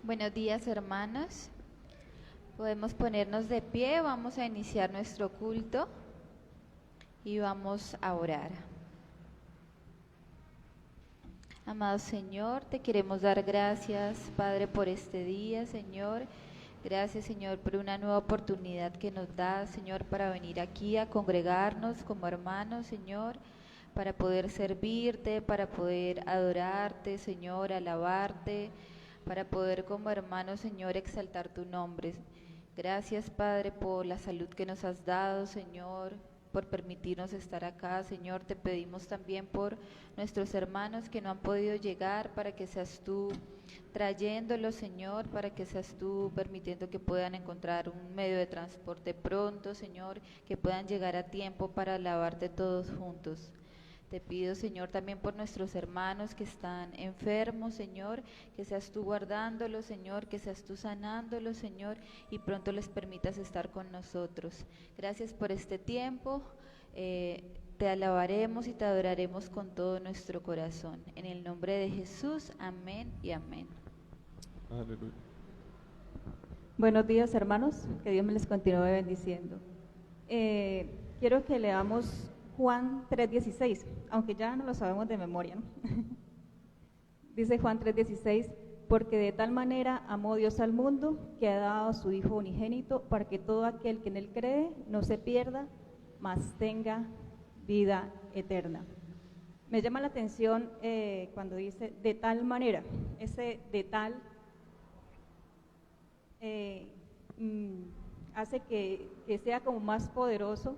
Buenos días, hermanos. Podemos ponernos de pie, vamos a iniciar nuestro culto y vamos a orar. Amado Señor, te queremos dar gracias, Padre, por este día, Señor. Gracias, Señor, por una nueva oportunidad que nos da, Señor, para venir aquí a congregarnos como hermanos, Señor, para poder servirte, para poder adorarte, Señor, alabarte, para poder como hermanos, Señor, exaltar tu nombre. Gracias, Padre, por la salud que nos has dado, Señor, por permitirnos estar acá, Señor. Te pedimos también por nuestros hermanos que no han podido llegar, para que seas tú trayéndolos, Señor, para que seas tú permitiendo que puedan encontrar un medio de transporte pronto, Señor, que puedan llegar a tiempo para alabarte todos juntos. Te pido, Señor, también por nuestros hermanos que están enfermos, Señor, que seas tú guardándolos, Señor, que seas tú sanándolos, Señor, y pronto les permitas estar con nosotros. Gracias por este tiempo, te alabaremos y te adoraremos con todo nuestro corazón. En el nombre de Jesús, amén y amén. Aleluya. Buenos días, hermanos, que Dios me les continúe bendiciendo. Quiero que leamos Juan 3:16, aunque ya no lo sabemos de memoria, ¿no? Dice Juan 3:16, porque de tal manera amó Dios al mundo que ha dado a su Hijo unigénito para que todo aquel que en él cree no se pierda, mas tenga vida eterna. Me llama la atención cuando dice de tal manera, ese de tal hace que sea como más poderoso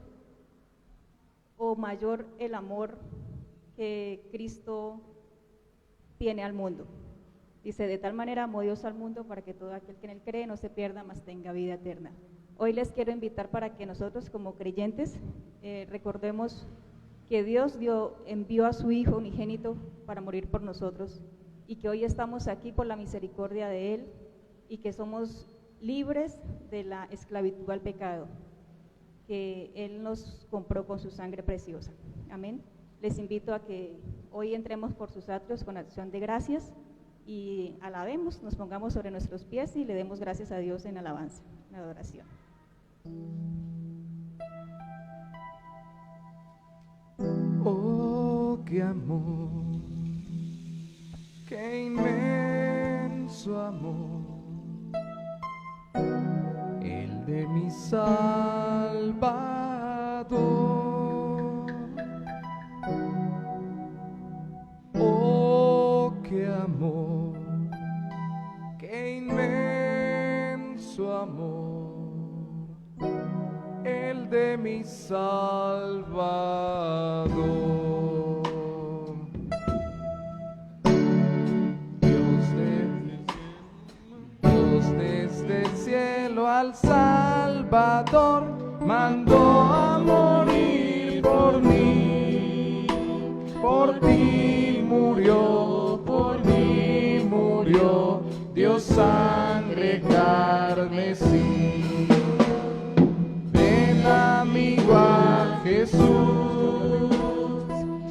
o mayor el amor que Cristo tiene al mundo. Dice, de tal manera amó Dios al mundo para que todo aquel que en él cree no se pierda, mas tenga vida eterna. Hoy les quiero invitar para que nosotros como creyentes recordemos que Dios envió a su Hijo unigénito para morir por nosotros y que hoy estamos aquí por la misericordia de Él y que somos libres de la esclavitud al pecado, que Él nos compró con su sangre preciosa. Amén. Les invito a que hoy entremos por sus atrios con acción de gracias y alabemos, nos pongamos sobre nuestros pies y le demos gracias a Dios en alabanza, en adoración. Oh, qué amor, qué inmenso amor, el de mi Salvador. Oh, qué amor, qué inmenso amor, el de mi Salvador. Dios desde el cielo al Salvador mandó a morir por mí, por ti murió, por mí murió, dio sangre carmesí. Ven amigo a Jesús,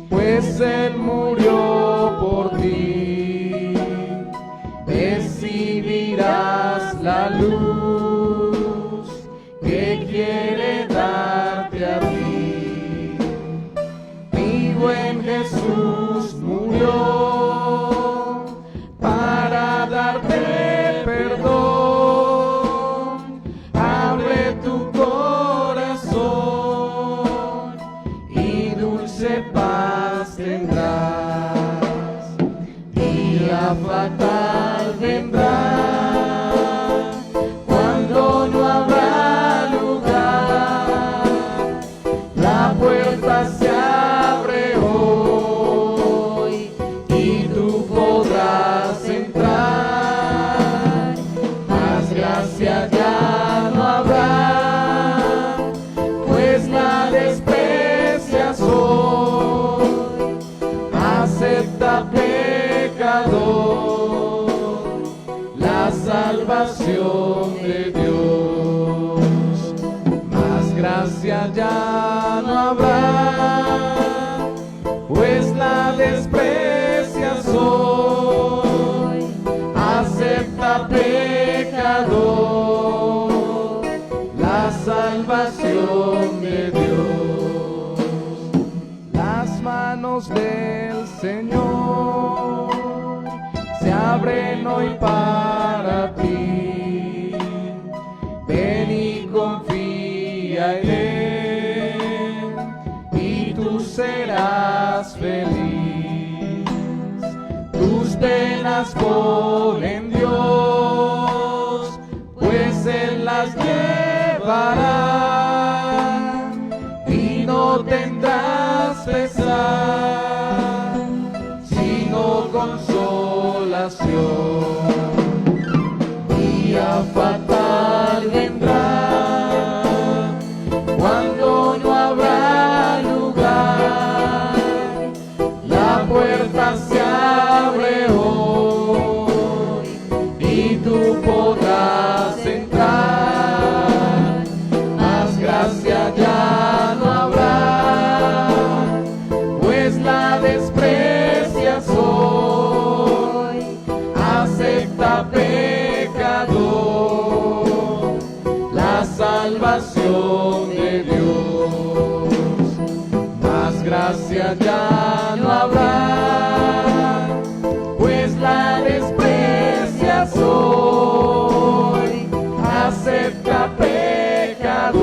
pues Él murió por ti, recibirás la luz que quiere darte a ti. Mi buen Jesús murió para darte perdón. Abre tu corazón y dulce paz tendrás. Día fatal vendrá cuando no habrá lugar. La puerta se abre hoy y tú podrás entrar. Más gracia ya no habrá, pues la desprecias hoy. Acepta pecador la salvación de Dios. Más gracia ya no habrá, pues la desprecias hoy. Acepta pecador en hoy para ti. Ven y confía en Él y tú serás feliz. Tus penas pon en Dios, pues Él las llevará y no tendrás pesar, sino consolación. Día fatal vendrá cuando no habrá lugar, la puerta se abre hoy y tú podrás entrar, mas gracia ya no habrá, pues la desprecias hoy. Acepta, pecador, la salvación de Dios, mas gracia ya no habrá, pues la desprecias hoy. Acepta, pecador,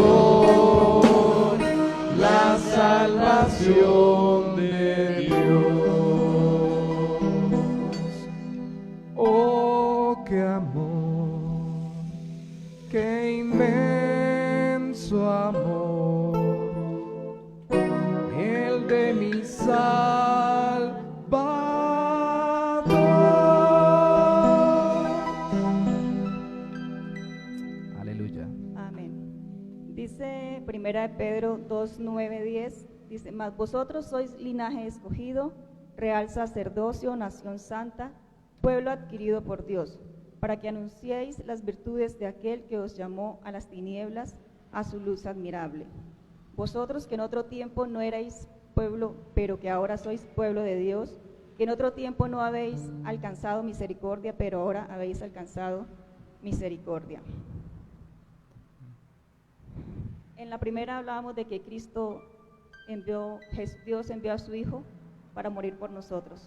la salvación de Dios. Oh, qué amor, qué inmenso amor, el de mi Salvador. Aleluya. Amén. Dice Primera de Pedro 2, 9, 10, dice, mas vosotros sois linaje escogido, real sacerdocio, nación santa, pueblo adquirido por Dios, para que anunciéis las virtudes de aquel que os llamó a las tinieblas, a su luz admirable. Vosotros que en otro tiempo no erais pueblo, pero que ahora sois pueblo de Dios, que en otro tiempo no habéis alcanzado misericordia, pero ahora habéis alcanzado misericordia. En la primera hablábamos de que Dios envió a su Hijo para morir por nosotros.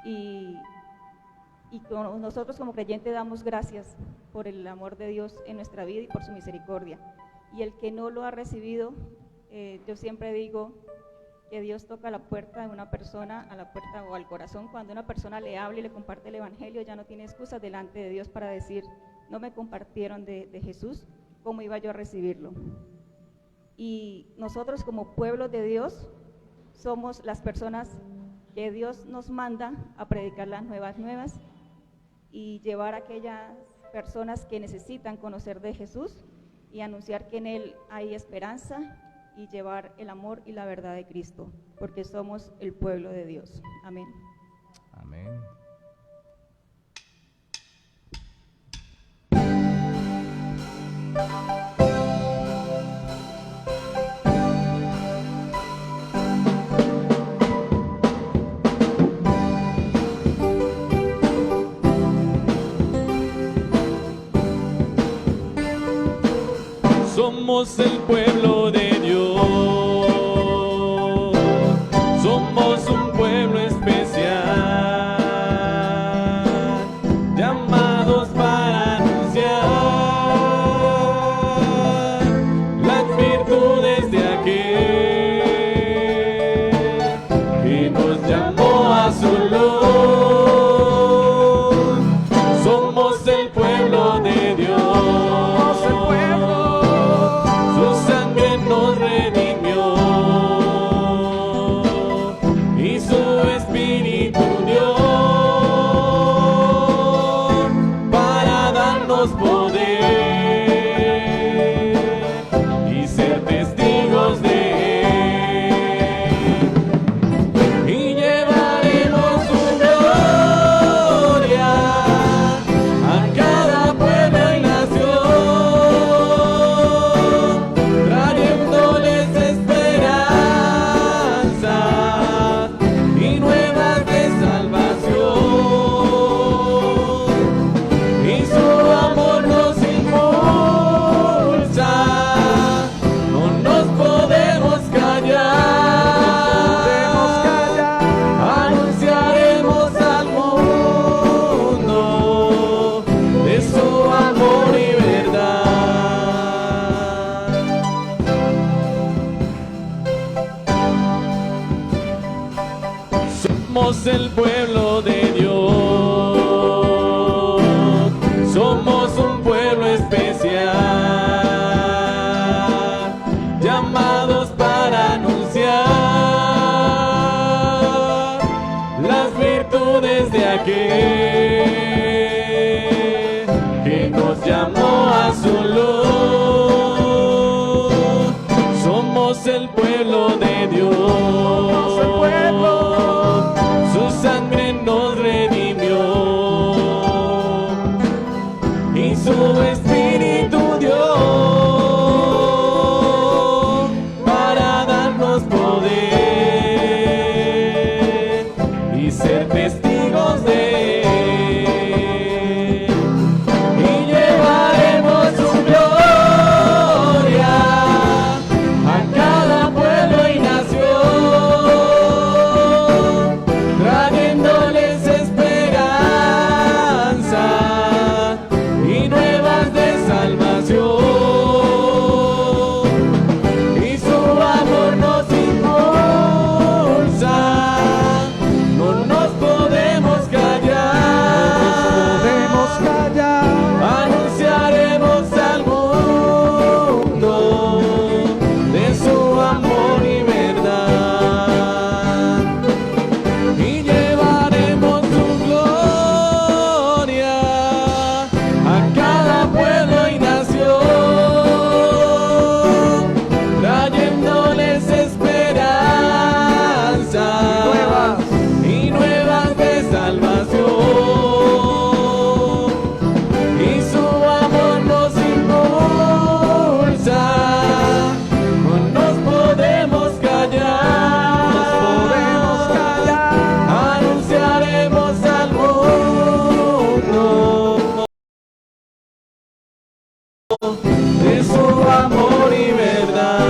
Y nosotros como creyentes damos gracias por el amor de Dios en nuestra vida y por su misericordia. Y el que no lo ha recibido, yo siempre digo que Dios toca la puerta de una persona, a la puerta o al corazón. Cuando una persona le habla y le comparte el Evangelio, ya no tiene excusas delante de Dios para decir, no me compartieron de Jesús, ¿cómo iba yo a recibirlo? Y nosotros como pueblo de Dios somos las personas que Dios nos manda a predicar las nuevas y llevar a aquellas personas que necesitan conocer de Jesús y anunciar que en Él hay esperanza y llevar el amor y la verdad de Cristo, porque somos el pueblo de Dios. Amén. Amén. Somos el pueblo de Dios, somos un pueblo especial, llamados para anunciar las virtudes de aquel que nos llamó a su luz. Somos el pueblo de Dios, su sangre que nos llamó a su luz. Somos el pueblo de Dios. Su sangre nos redimió y su Espíritu dio para darnos poder y ser testigos de Él. Y llevaremos su gloria a cada pueblo y nación, trayéndoles esperanza y nuevas de salvación. Y su amor nos impulsa, no nos podemos callar, anunciaremos al mundo de su amor y verdad. Y llevaremos su gloria a cada pueblo y nación, trayéndoles esperanza y nuevas de salvación. Y su amor nos impulsa, no nos podemos callar, anunciaremos al mundo de su amor y verdad.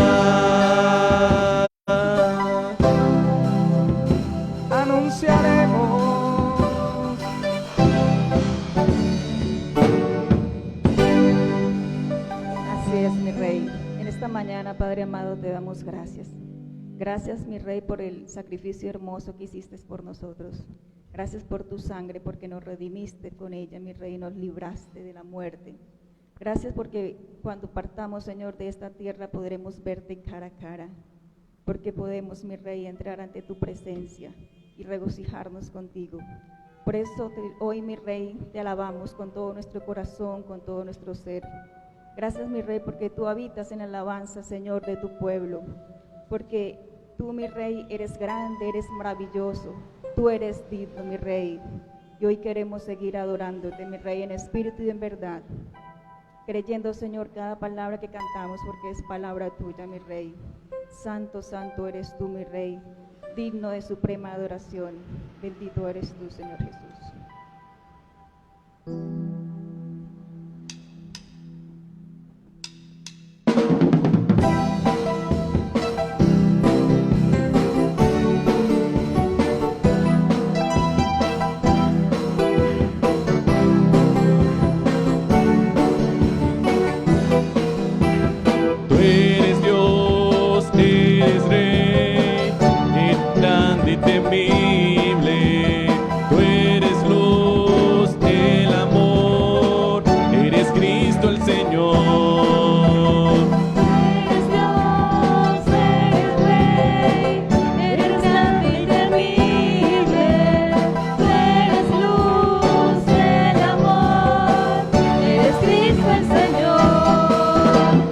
Anunciaremos. Así es, mi Rey. En esta mañana, Padre amado, te damos gracias. Gracias, mi Rey, por el sacrificio hermoso que hiciste por nosotros. Gracias por tu sangre, porque nos redimiste con ella, mi Rey, y nos libraste de la muerte. Gracias porque cuando partamos, Señor, de esta tierra podremos verte cara a cara, porque podemos, mi Rey, entrar ante tu presencia y regocijarnos contigo. Por eso hoy, mi Rey, te alabamos con todo nuestro corazón, con todo nuestro ser. Gracias, mi Rey, porque tú habitas en la alabanza, Señor, de tu pueblo, porque tú, mi Rey, eres grande, eres maravilloso, tú eres digno, mi Rey, y hoy queremos seguir adorándote, mi Rey, en espíritu y en verdad, creyendo, Señor, cada palabra que cantamos, porque es palabra tuya, mi Rey. Santo, santo eres tú, mi Rey, digno de suprema adoración. Bendito eres tú, Señor Jesús. Tú eres Dios, eres Rey, grande y temible. Tú eres luz, el amor, eres Cristo el Señor. Eres Dios, eres Rey, eres grande y temible. Tú eres luz, el amor, eres Cristo el Señor.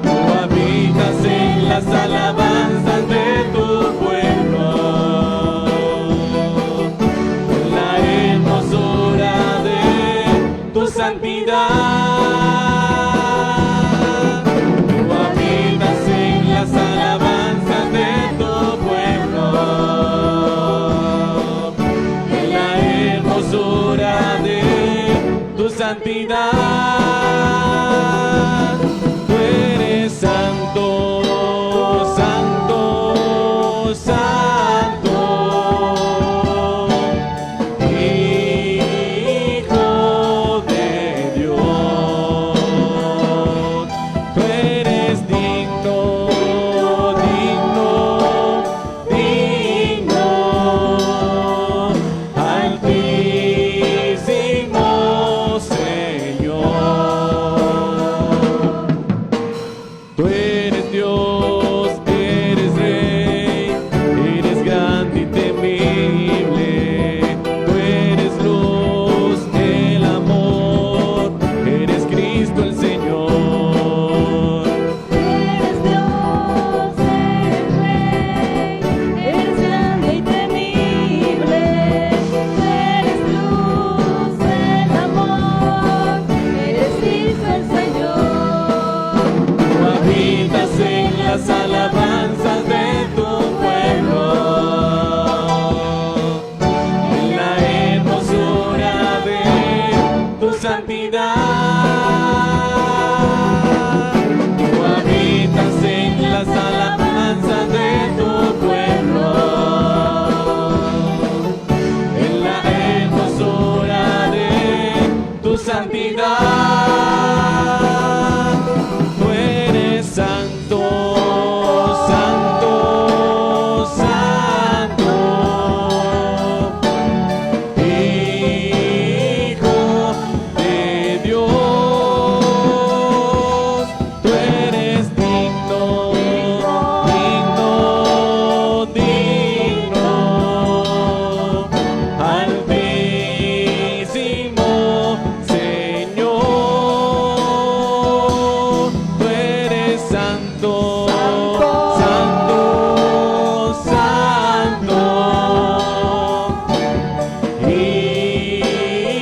Tú habitas en las alabanzas de tu pueblo, en la hermosura de tu santidad. Tú habitas en las alabanzas de tu pueblo, en la hermosura de tu santidad. Tú eres santo, santo, santo, Hijo de Dios. Tú eres digno, digno, digno, altísimo Señor. santidad. Tú eres santo, santo, santo. Hijo de Dios, tú eres digno, digno, digno. Altísimo Señor, tú eres santo, santo, santo.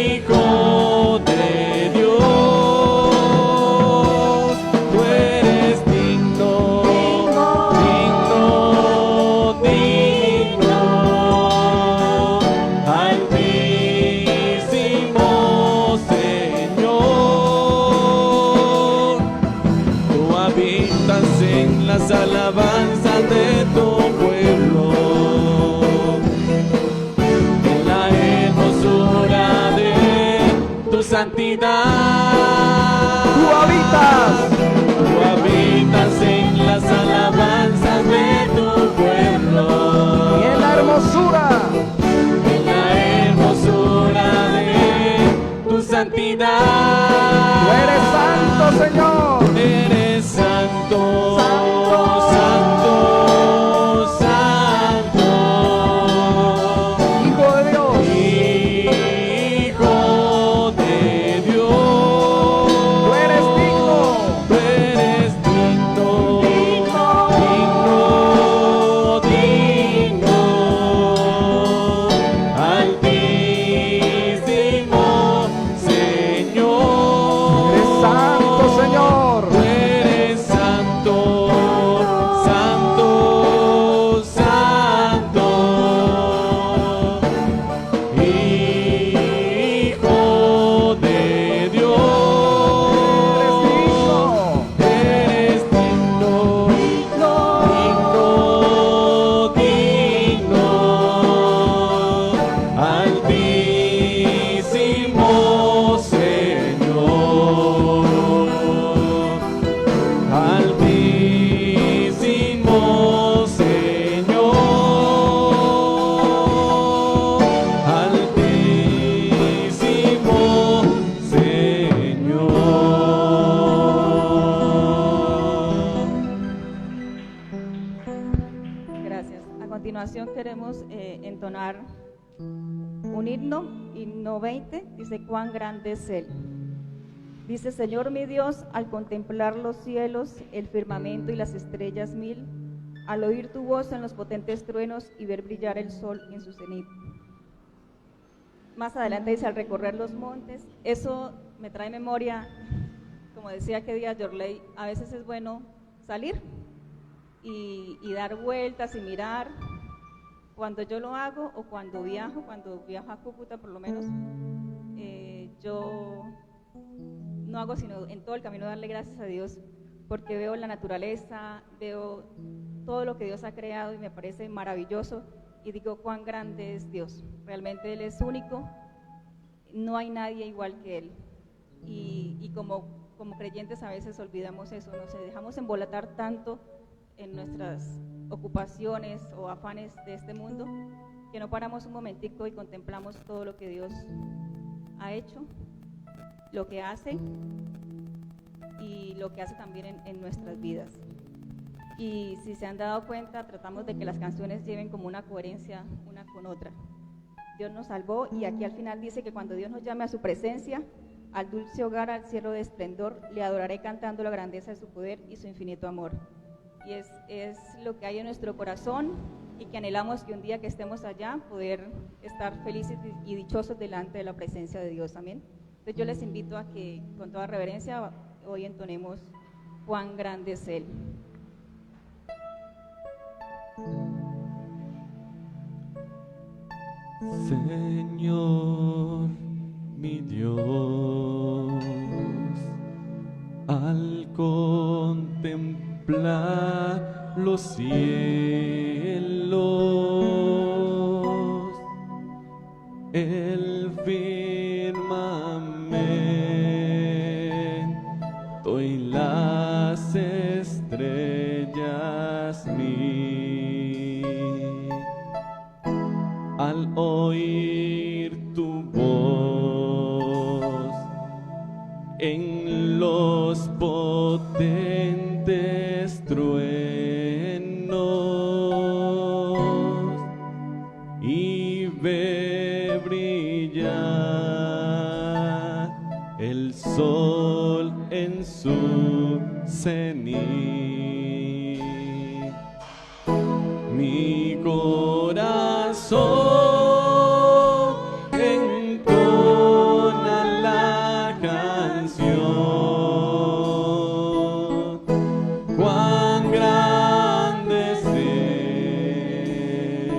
Hijo de Dios, tú eres digno, digno, digno. Altísimo Señor, tú habitas en las alabanzas de tu pueblo, en la hermosura de tu santidad. Tú habitas en las alabanzas de tu pueblo, y en la hermosura. en la hermosura de tu santidad. Tú eres santo, Señor. Eres santo, santo, santo. Hijo de Dios. Hijo de Dios, Tú eres digno. tú eres digno, digno, digno. Altísimo Señor, Eres santo, Señor. tú eres santo, santo, santo. Hijo de Dios, eres digno, digno, digno. Altísimo Señor, altísimo Señor, altísimo Señor. Gracias. A continuación queremos entonar un himno 20, dice: cuán grande es Él. Dice: Señor mi Dios, al contemplar los cielos, el firmamento y las estrellas mil, al oír tu voz en los potentes truenos y ver brillar el sol en su cenit. Más adelante dice: al recorrer los montes. Eso me trae memoria, como decía que día Yorley, a veces es bueno salir y dar vueltas y mirar. Cuando yo lo hago o cuando viajo a Cúcuta por lo menos, yo no hago sino en todo el camino darle gracias a Dios, porque veo la naturaleza, veo todo lo que Dios ha creado y me parece maravilloso, y digo cuán grande es Dios. Realmente Él es único, no hay nadie igual que Él, y como creyentes a veces olvidamos eso, nos dejamos embolatar tanto en nuestras ocupaciones o afanes de este mundo, que no paramos un momentico y contemplamos todo lo que Dios ha hecho, lo que hace y lo que hace también en nuestras vidas. Y si se han dado cuenta, tratamos de que las canciones lleven como una coherencia una con otra. Dios nos salvó, y aquí al final dice que cuando Dios nos llame a su presencia, al dulce hogar, al cielo de esplendor, le adoraré cantando la grandeza de su poder y su infinito amor. Y es lo que hay en nuestro corazón, y que anhelamos que un día que estemos allá poder estar felices y dichosos delante de la presencia de Dios. Amén. Entonces yo les invito a que con toda reverencia hoy entonemos cuán grande es Él. Señor, mi Dios, al contemplar los cielos, el firmamento en los potentes truenos y ve brillar el sol en su cenit. Mi corazón entona la canción. Cuán grande es Él,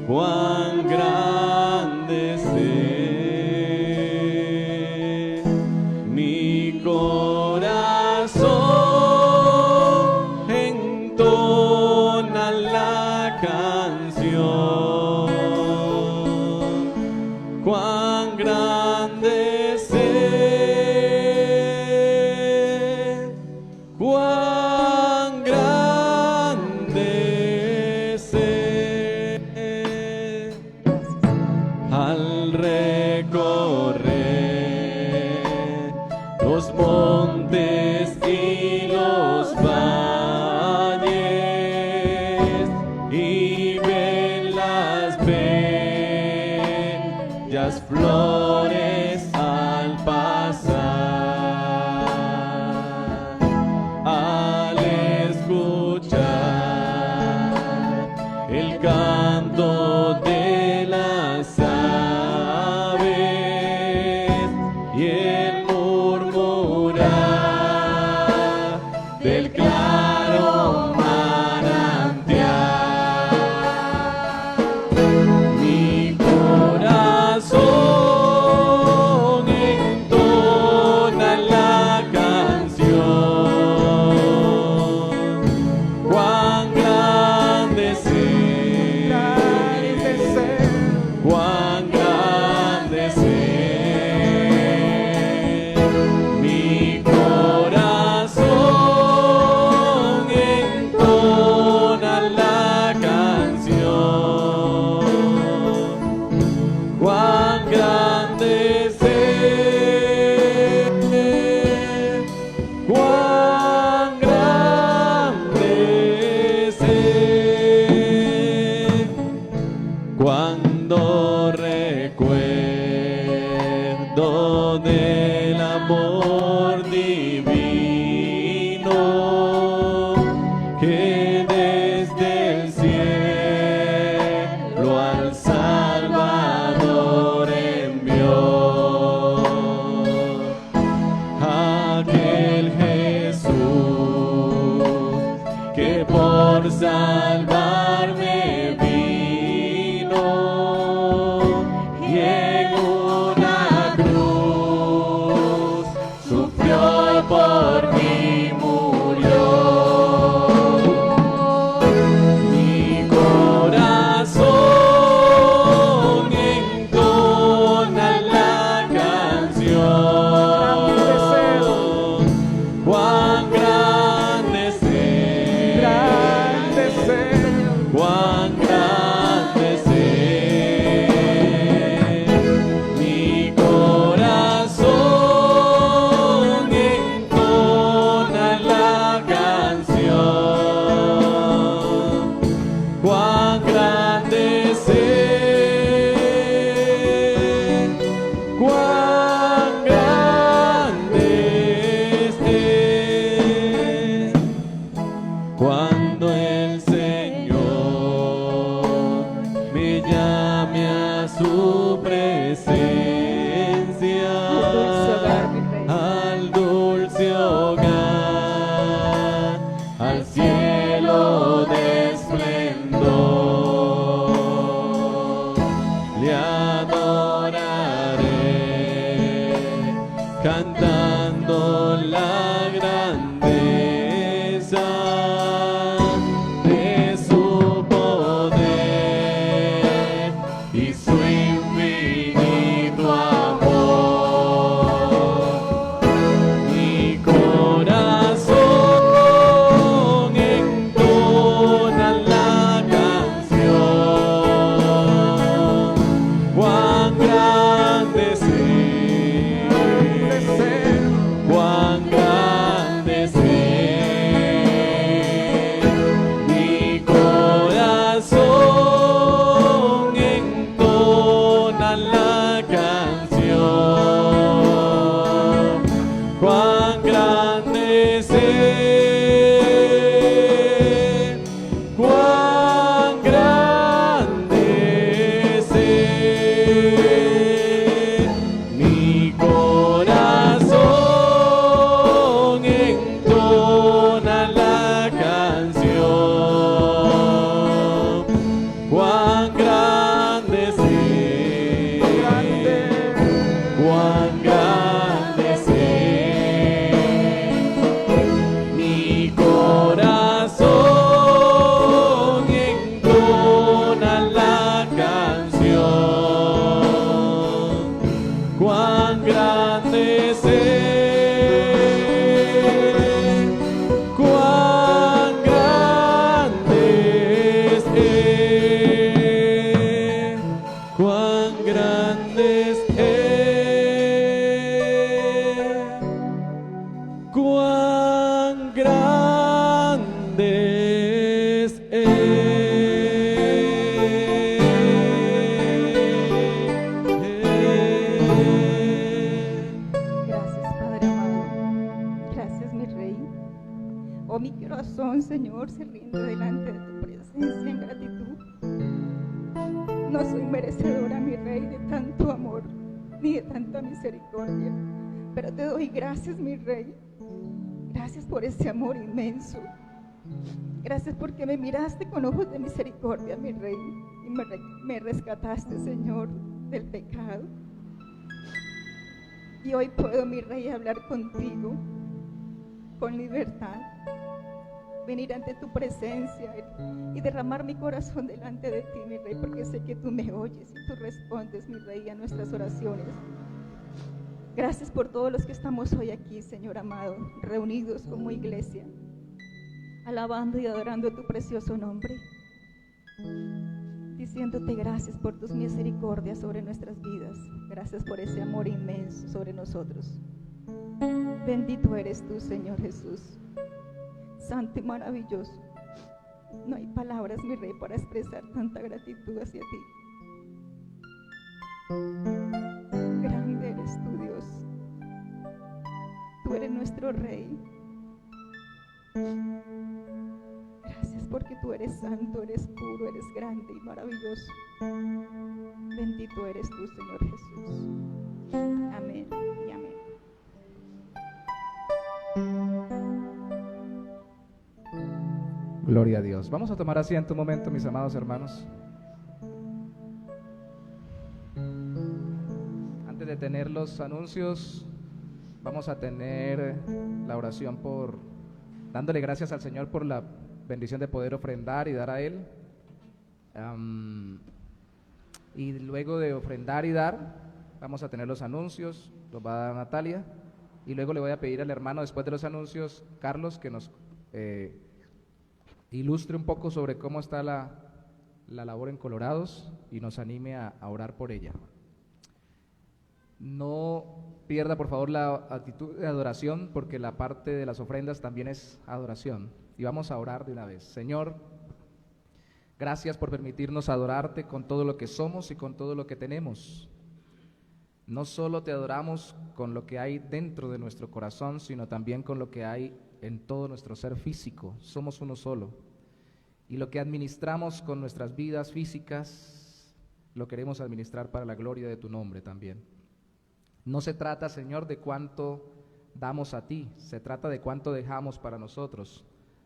cuán grande es Él. Mi corazón entona la canción. Cuán grande es Él, cuán grande es Él. Al recorrer los montes y los valles y ver las bellas flores al pasar, al escuchar el canto de las aves y el murmurar del claro manantial. Mi corazón entona la canción. Cuán grande es Él, cuán grande es Él. Mi corazón entona la canción. Cuán grande es Él, cuán grande es Él. Cuando recuerdo del amor divino que desde el cielo al Salvador envió, aquel Jesús que por salvarme vino y en una cruz sufrió y por mí murió. Mi corazón entona la canción. Cuán grande es Él, cuán grande es Él. Mi corazón entona la canción. Cuán grande es Él, cuán grande es Él. Cuando el Señor me llame a su presencia, al dulce hogar, al cielo de esplendor, le adoraré, cantando la grandeza de su poder y su infinito amor. Mi corazón entona la canción. Cuán grande es Él, cuán grande es Él. Mi corazón entona la canción, cuán grande es Él. Cuán grande es Él, cuán grande es Él, cuán grande es Él. Gracias, Padre amado. Gracias, mi Rey. Oh, mi corazón, Señor, se rinde delante de tu presencia en gratitud. No soy merecedora, mi Rey, de tanto amor ni de tanta misericordia, pero te doy gracias, mi Rey. Gracias por ese amor inmenso. Gracias porque me miraste con ojos de misericordia, mi Rey, y me rescataste, Señor, del pecado. Y hoy puedo, mi Rey, hablar contigo con libertad, venir ante tu presencia y derramar mi corazón delante de ti, mi Rey, porque sé que tú me oyes y tú respondes, mi Rey, a nuestras oraciones. Gracias por todos los que estamos hoy aquí, Señor amado, reunidos como iglesia, alabando y adorando tu precioso nombre, diciéndote gracias por tus misericordias sobre nuestras vidas. Gracias por ese amor inmenso sobre nosotros. Bendito eres tú, Señor Jesús, santo y maravilloso. No hay palabras, mi Rey, para expresar tanta gratitud hacia ti. Grande eres tú, Dios. Tú eres nuestro Rey. Gracias porque tú eres santo, eres puro, eres grande y maravilloso. Bendito eres tú, Señor Jesús. Amén y amén. Gloria a Dios. Vamos a tomar asiento un momento, mis amados hermanos. Antes de tener los anuncios, vamos a tener la oración dándole gracias al Señor por la bendición de poder ofrendar y dar a Él. Y luego de ofrendar y dar, vamos a tener los anuncios, los va a dar Natalia. Y luego le voy a pedir al hermano, después de los anuncios, Carlos, que nos ilustre un poco sobre cómo está la labor en Colorados y nos anime a orar por ella. No pierda, por favor, la actitud de adoración, porque la parte de las ofrendas también es adoración. Y vamos a orar de una vez. Señor, gracias por permitirnos adorarte con todo lo que somos y con todo lo que tenemos. No solo te adoramos con lo que hay dentro de nuestro corazón, sino también con lo que hay en todo nuestro ser físico. Somos uno solo. Y lo que administramos con nuestras vidas físicas, lo queremos administrar para la gloria de tu nombre también. No se trata, Señor, de cuánto damos a ti, se trata de cuánto dejamos para nosotros,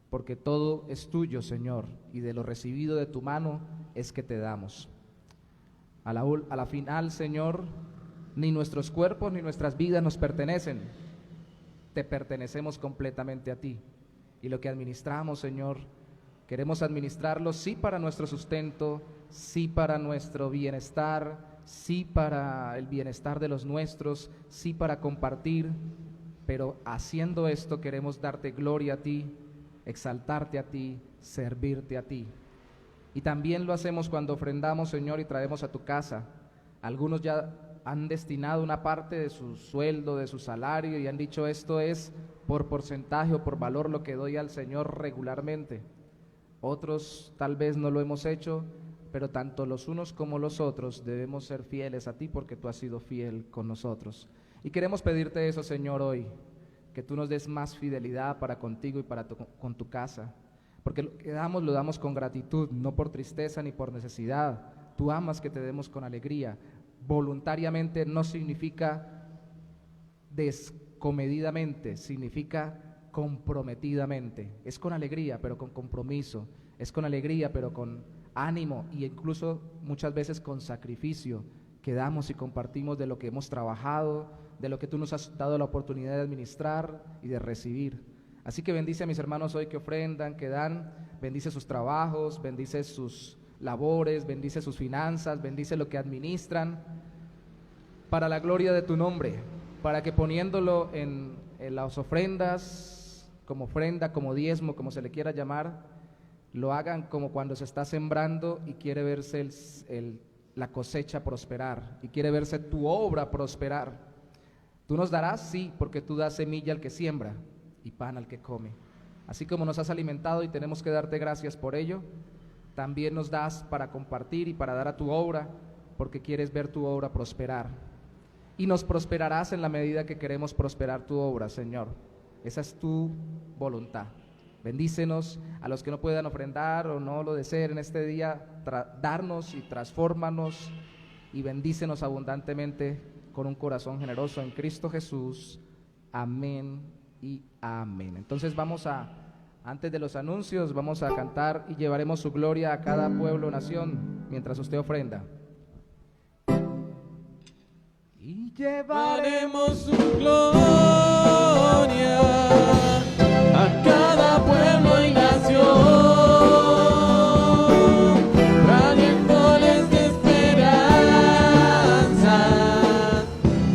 porque todo es tuyo, Señor, y de lo recibido de tu mano es que te damos. A la final, Señor, ni nuestros cuerpos ni nuestras vidas nos pertenecen, te pertenecemos completamente a ti. Y lo que administramos, Señor, queremos administrarlo sí para nuestro sustento, sí para nuestro bienestar, sí para el bienestar de los nuestros, sí para compartir, pero haciendo esto queremos darte gloria a ti, exaltarte a ti, servirte a ti. Y también lo hacemos cuando ofrendamos, Señor, y traemos a tu casa. Algunos ya han destinado una parte de su sueldo, de su salario, y han dicho: esto es por porcentaje o por valor lo que doy al Señor regularmente. Otros tal vez no lo hemos hecho, pero tanto los unos como los otros debemos ser fieles a ti, porque tú has sido fiel con nosotros. Y queremos pedirte eso, Señor, hoy, que tú nos des más fidelidad para contigo y con tu casa, porque lo que damos lo damos con gratitud, no por tristeza ni por necesidad. Tú amas que te demos con alegría. Voluntariamente no significa descomedidamente, significa comprometidamente. Es con alegría, pero con compromiso. Es con alegría, pero con ánimo, y incluso muchas veces con sacrificio, quedamos y compartimos de lo que hemos trabajado, de lo que tú nos has dado la oportunidad de administrar y de recibir. Así que bendice a mis hermanos hoy que ofrendan, que dan, bendice sus trabajos, bendice sus labores, bendice sus finanzas, bendice lo que administran, para la gloria de tu nombre, para que poniéndolo en las ofrendas, como ofrenda, como diezmo, como se le quiera llamar, lo hagan como cuando se está sembrando y quiere verse la cosecha prosperar, y quiere verse tu obra prosperar. Tú nos darás, sí, porque tú das semilla al que siembra y pan al que come. Así como nos has alimentado y tenemos que darte gracias por ello, también nos das para compartir y para dar a tu obra, porque quieres ver tu obra prosperar. Y nos prosperarás en la medida que queremos prosperar tu obra, Señor. Esa es tu voluntad. Bendícenos a los que no puedan ofrendar o no lo deseen en este día, darnos y transfórmanos, y bendícenos abundantemente con un corazón generoso en Cristo Jesús. Amén y amén. Entonces antes de los anuncios, vamos a cantar y llevaremos su gloria a cada pueblo o nación mientras usted ofrenda. Y Llevaremos su gloria a cada pueblo y nación, trayéndoles esperanza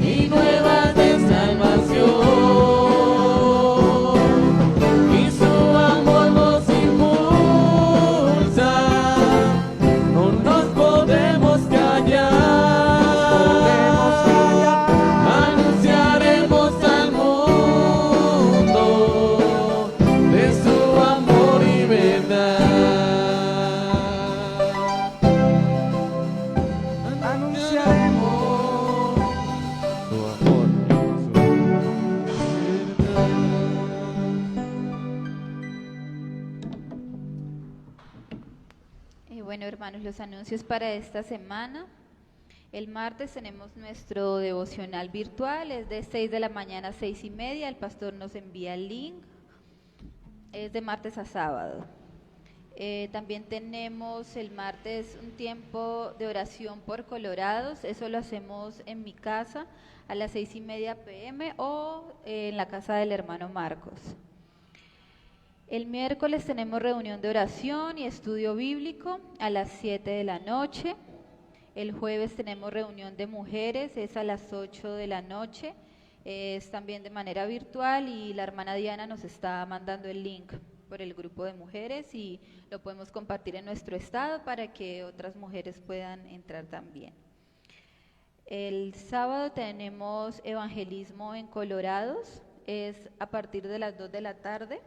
y nuevas de salvación. Y su amor nos impulsa, no nos podemos callar. Anunciaremos al mundo de su amor y verdad. Anunciaremos su amor y su verdad. Bueno, hermanos, los anuncios para esta semana. El martes tenemos nuestro devocional virtual, es de 6 de la mañana a 6:30, el pastor nos envía el link, es de martes a sábado. También tenemos el martes un tiempo de oración por Colorados, eso lo hacemos en mi casa a las 6:30 p.m. o en la casa del hermano Marcos. El miércoles tenemos reunión de oración y estudio bíblico a las 7 de la noche. El jueves tenemos reunión de mujeres, es a las 8 de la noche, es también de manera virtual, y la hermana Diana nos está mandando el link por el grupo de mujeres y lo podemos compartir en nuestro estado para que otras mujeres puedan entrar también. El sábado tenemos evangelismo en Colorados, es a partir de las 2 de la tarde.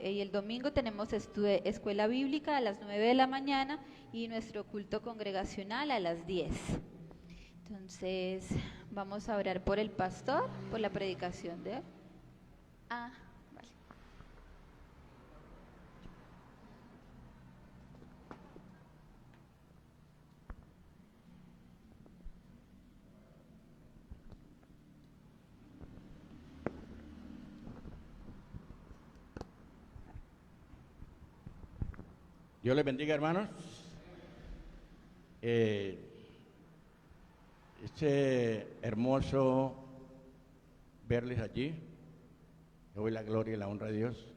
Y el domingo tenemos escuela bíblica a las 9 de la mañana y nuestro culto congregacional a las 10. Entonces vamos a orar por el pastor, por la predicación de él. Vale. Dios les bendiga, hermanos. Hermoso verles allí. Le doy la gloria y la honra a Dios.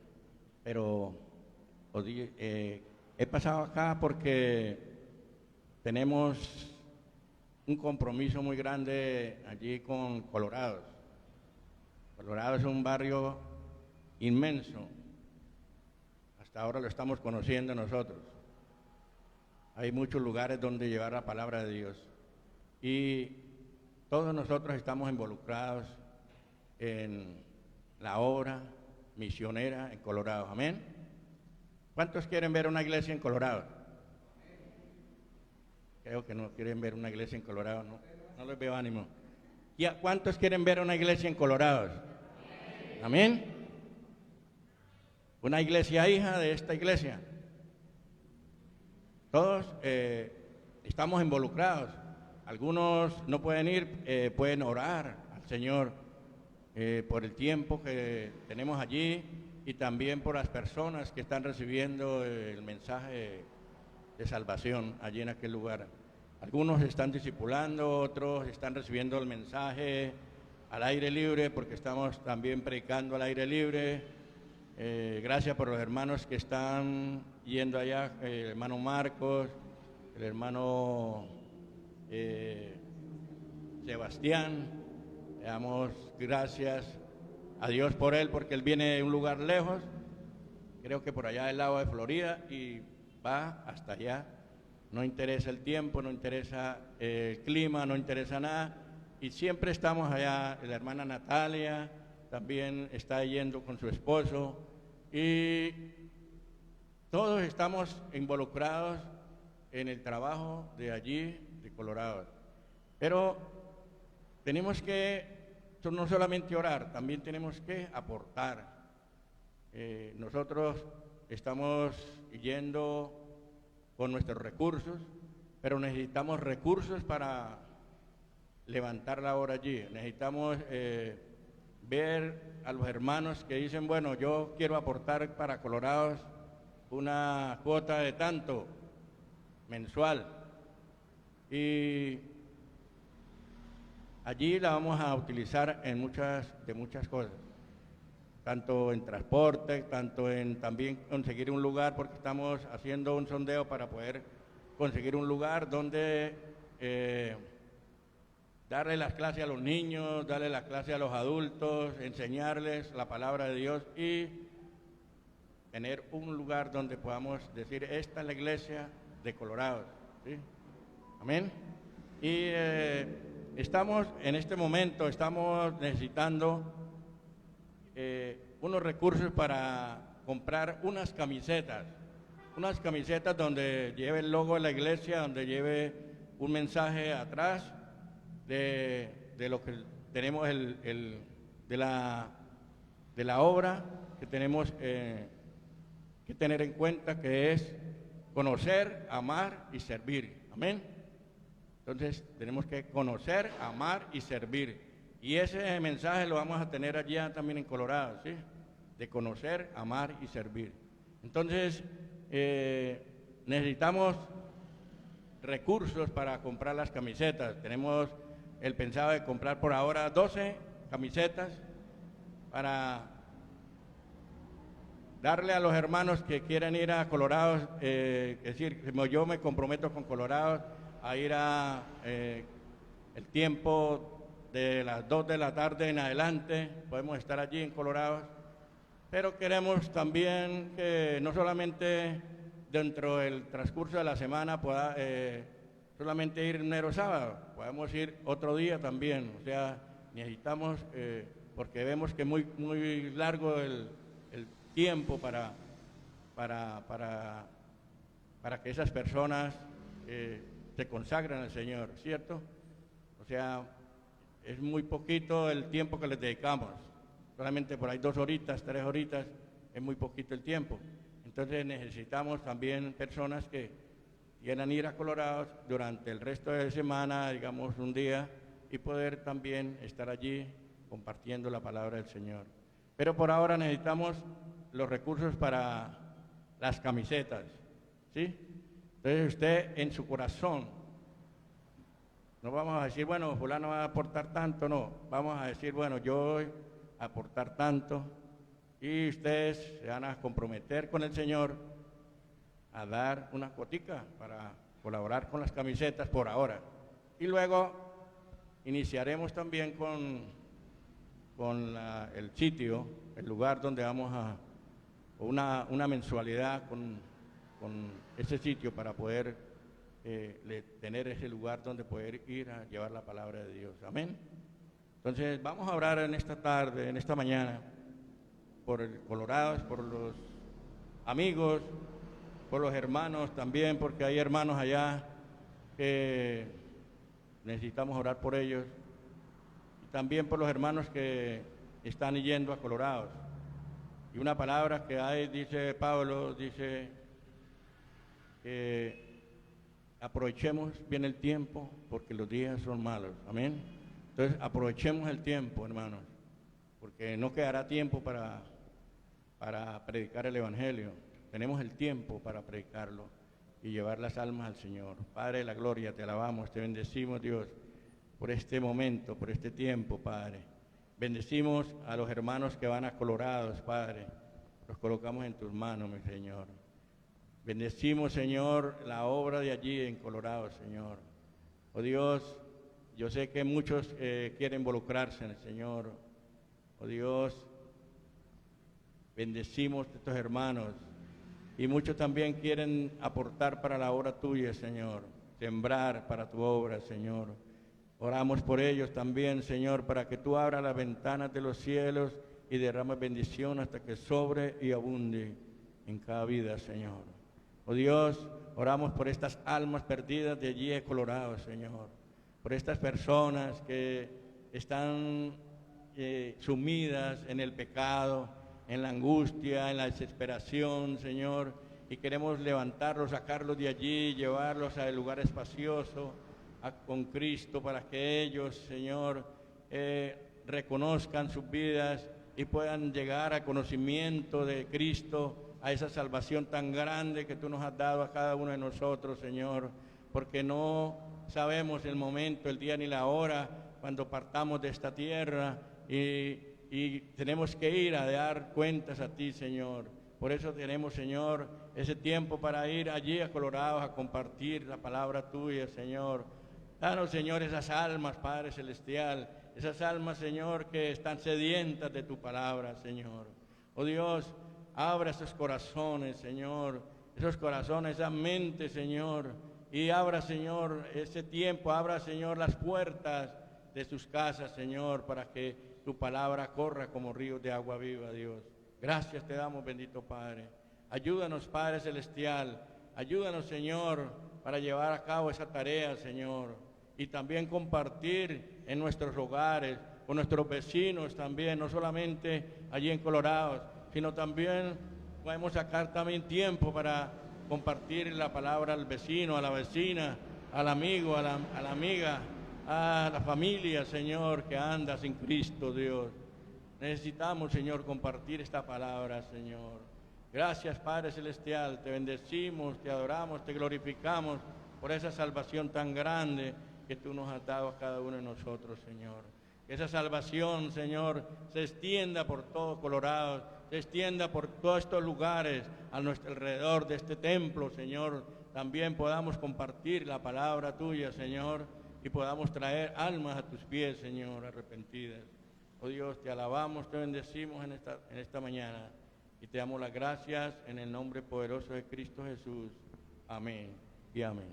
Pero he pasado acá porque tenemos un compromiso muy grande allí con Colorados. Colorado es un barrio inmenso. Hasta ahora lo estamos conociendo nosotros. Hay muchos lugares donde llevar la palabra de Dios. Y todos nosotros estamos involucrados en la obra misionera en Colorado. Amén. ¿Cuántos quieren ver una iglesia en Colorado? Creo que no quieren ver una iglesia en Colorado. No les veo ánimo. ¿Y cuántos quieren ver una iglesia en Colorado? Amén. Una iglesia hija de esta iglesia. Todos estamos involucrados. Algunos no pueden ir, pueden orar al Señor por el tiempo que tenemos allí y también por las personas que están recibiendo el mensaje de salvación allí en aquel lugar. algunos están discipulando, otros están recibiendo el mensaje al aire libre, porque estamos también predicando al aire libre. Gracias por los hermanos que están yendo allá, el hermano Marcos, el hermano Sebastián. Le damos gracias a Dios por él, porque él viene de un lugar lejos, creo que por allá del lado de Florida, y va hasta allá. No interesa el tiempo, no interesa el clima, no interesa nada, y siempre estamos allá. La hermana Natalia también está yendo con su esposo, y todos estamos involucrados en el trabajo de allí, de Colorado. Pero tenemos que no solamente orar, también tenemos que aportar. Nosotros estamos yendo con nuestros recursos, pero necesitamos recursos para levantar la obra allí. Necesitamos ver a los hermanos que dicen, bueno, yo quiero aportar para Colorados una cuota de tanto mensual, y allí la vamos a utilizar en muchas cosas, tanto en transporte, tanto en también conseguir un lugar, porque estamos haciendo un sondeo para poder conseguir un lugar donde darle las clases a los niños, darle las clases a los adultos, enseñarles la palabra de Dios y tener un lugar donde podamos decir, esta es la iglesia de Colorado, ¿sí? Amén. Y estamos en este momento, estamos necesitando unos recursos para comprar unas camisetas donde lleve el logo de la iglesia, donde lleve un mensaje atrás de lo que tenemos de la obra que tenemos que tener en cuenta, que es conocer, amar y servir. Amén. Entonces tenemos que conocer, amar y servir. Y ese mensaje lo vamos a tener allá también en Colorado, ¿sí? De conocer, amar y servir. Entonces necesitamos recursos para comprar las camisetas. Tenemos el pensado de comprar por ahora 12 camisetas para darle a los hermanos que quieran ir a Colorado, es decir, yo me comprometo con Colorado a ir a el tiempo de las 2 de la tarde en adelante, podemos estar allí en Colorado, pero queremos también que no solamente dentro del transcurso de la semana pueda solamente ir enero sábado, podemos ir otro día también, o sea, necesitamos, porque vemos que muy largo el tiempo para que esas personas se consagren al Señor, ¿cierto? O sea, es muy poquito el tiempo que les dedicamos, solamente por ahí 2 horitas, 3 horitas, es muy poquito el tiempo. Entonces necesitamos también personas que quieran ir a Colorado durante el resto de la semana, digamos un día, y poder también estar allí compartiendo la palabra del Señor. Pero por ahora necesitamos los recursos para las camisetas, ¿sí? Entonces usted en su corazón, no vamos a decir, bueno, fulano va a aportar tanto, no, vamos a decir, bueno, yo voy a aportar tanto, y ustedes se van a comprometer con el Señor a dar una cuotica para colaborar con las camisetas por ahora. Y luego iniciaremos también con el sitio, el lugar donde vamos a, una mensualidad con ese sitio para poder tener ese lugar donde poder ir a llevar la palabra de Dios. Amén. Entonces vamos a orar en esta tarde, en esta mañana, por el Colorado, por los amigos, por los hermanos también, porque hay hermanos allá que necesitamos orar por ellos, y también por los hermanos que están yendo a Colorado. Y una palabra que hay, dice Pablo, dice que aprovechemos bien el tiempo porque los días son malos. Amén. Entonces aprovechemos el tiempo, hermanos, porque no quedará tiempo para predicar el Evangelio. Tenemos el tiempo para predicarlo. y llevar las almas al Señor. Padre de la gloria, te alabamos, te bendecimos, Dios, por este momento, por este tiempo, Padre. Bendecimos a los hermanos que van a Colorados, Padre. Los colocamos en tus manos, mi Señor. Bendecimos, Señor, la obra de allí en Colorado, Señor. Oh Dios, yo sé que muchos quieren involucrarse en el Señor. Oh Dios, bendecimos a estos hermanos. Y muchos también quieren aportar para la obra tuya, Señor. Sembrar para tu obra, Señor. Oramos por ellos también, Señor, para que tú abras las ventanas de los cielos y derrames bendición hasta que sobre y abunde en cada vida, Señor. Oh Dios, oramos por estas almas perdidas de allí de Colorado, Señor. Por estas personas que están sumidas en el pecado, en la angustia, en la desesperación, Señor. Y queremos levantarlos, sacarlos de allí, llevarlos al lugar espacioso, con Cristo, para que ellos, Señor, reconozcan sus vidas y puedan llegar al conocimiento de Cristo, a esa salvación tan grande que tú nos has dado a cada uno de nosotros, Señor, porque no sabemos el momento, el día ni la hora cuando partamos de esta tierra y tenemos que ir a dar cuentas a ti, Señor. Por eso tenemos, Señor, ese tiempo para ir allí a Colorado a compartir la palabra tuya, Señor. Danos, Señor, esas almas, Padre Celestial, esas almas, Señor, que están sedientas de tu palabra, Señor. Oh Dios, abra esos corazones, Señor, esos corazones, esa mente, Señor, y abra, Señor, ese tiempo, abra, Señor, las puertas de sus casas, Señor, para que tu palabra corra como ríos de agua viva, Dios. Gracias te damos, bendito Padre. Ayúdanos, Padre Celestial, ayúdanos, Señor, para llevar a cabo esa tarea, Señor, y también compartir en nuestros hogares, con nuestros vecinos también, no solamente allí en Colorado, sino también podemos sacar también tiempo para compartir la palabra al vecino, a la vecina, al amigo, a la amiga, a la familia, Señor, que anda sin Cristo, Dios. Necesitamos, Señor, compartir esta palabra, Señor. Gracias, Padre Celestial, te bendecimos, te adoramos, te glorificamos por esa salvación tan grande que tú nos has dado a cada uno de nosotros, Señor. Que esa salvación, Señor, se extienda por todo Colorado, se extienda por todos estos lugares a nuestro alrededor de este templo, Señor. También podamos compartir la palabra tuya, Señor, y podamos traer almas a tus pies, Señor, arrepentidas. Oh Dios, te alabamos, te bendecimos en esta mañana y te damos las gracias en el nombre poderoso de Cristo Jesús. Amén y amén.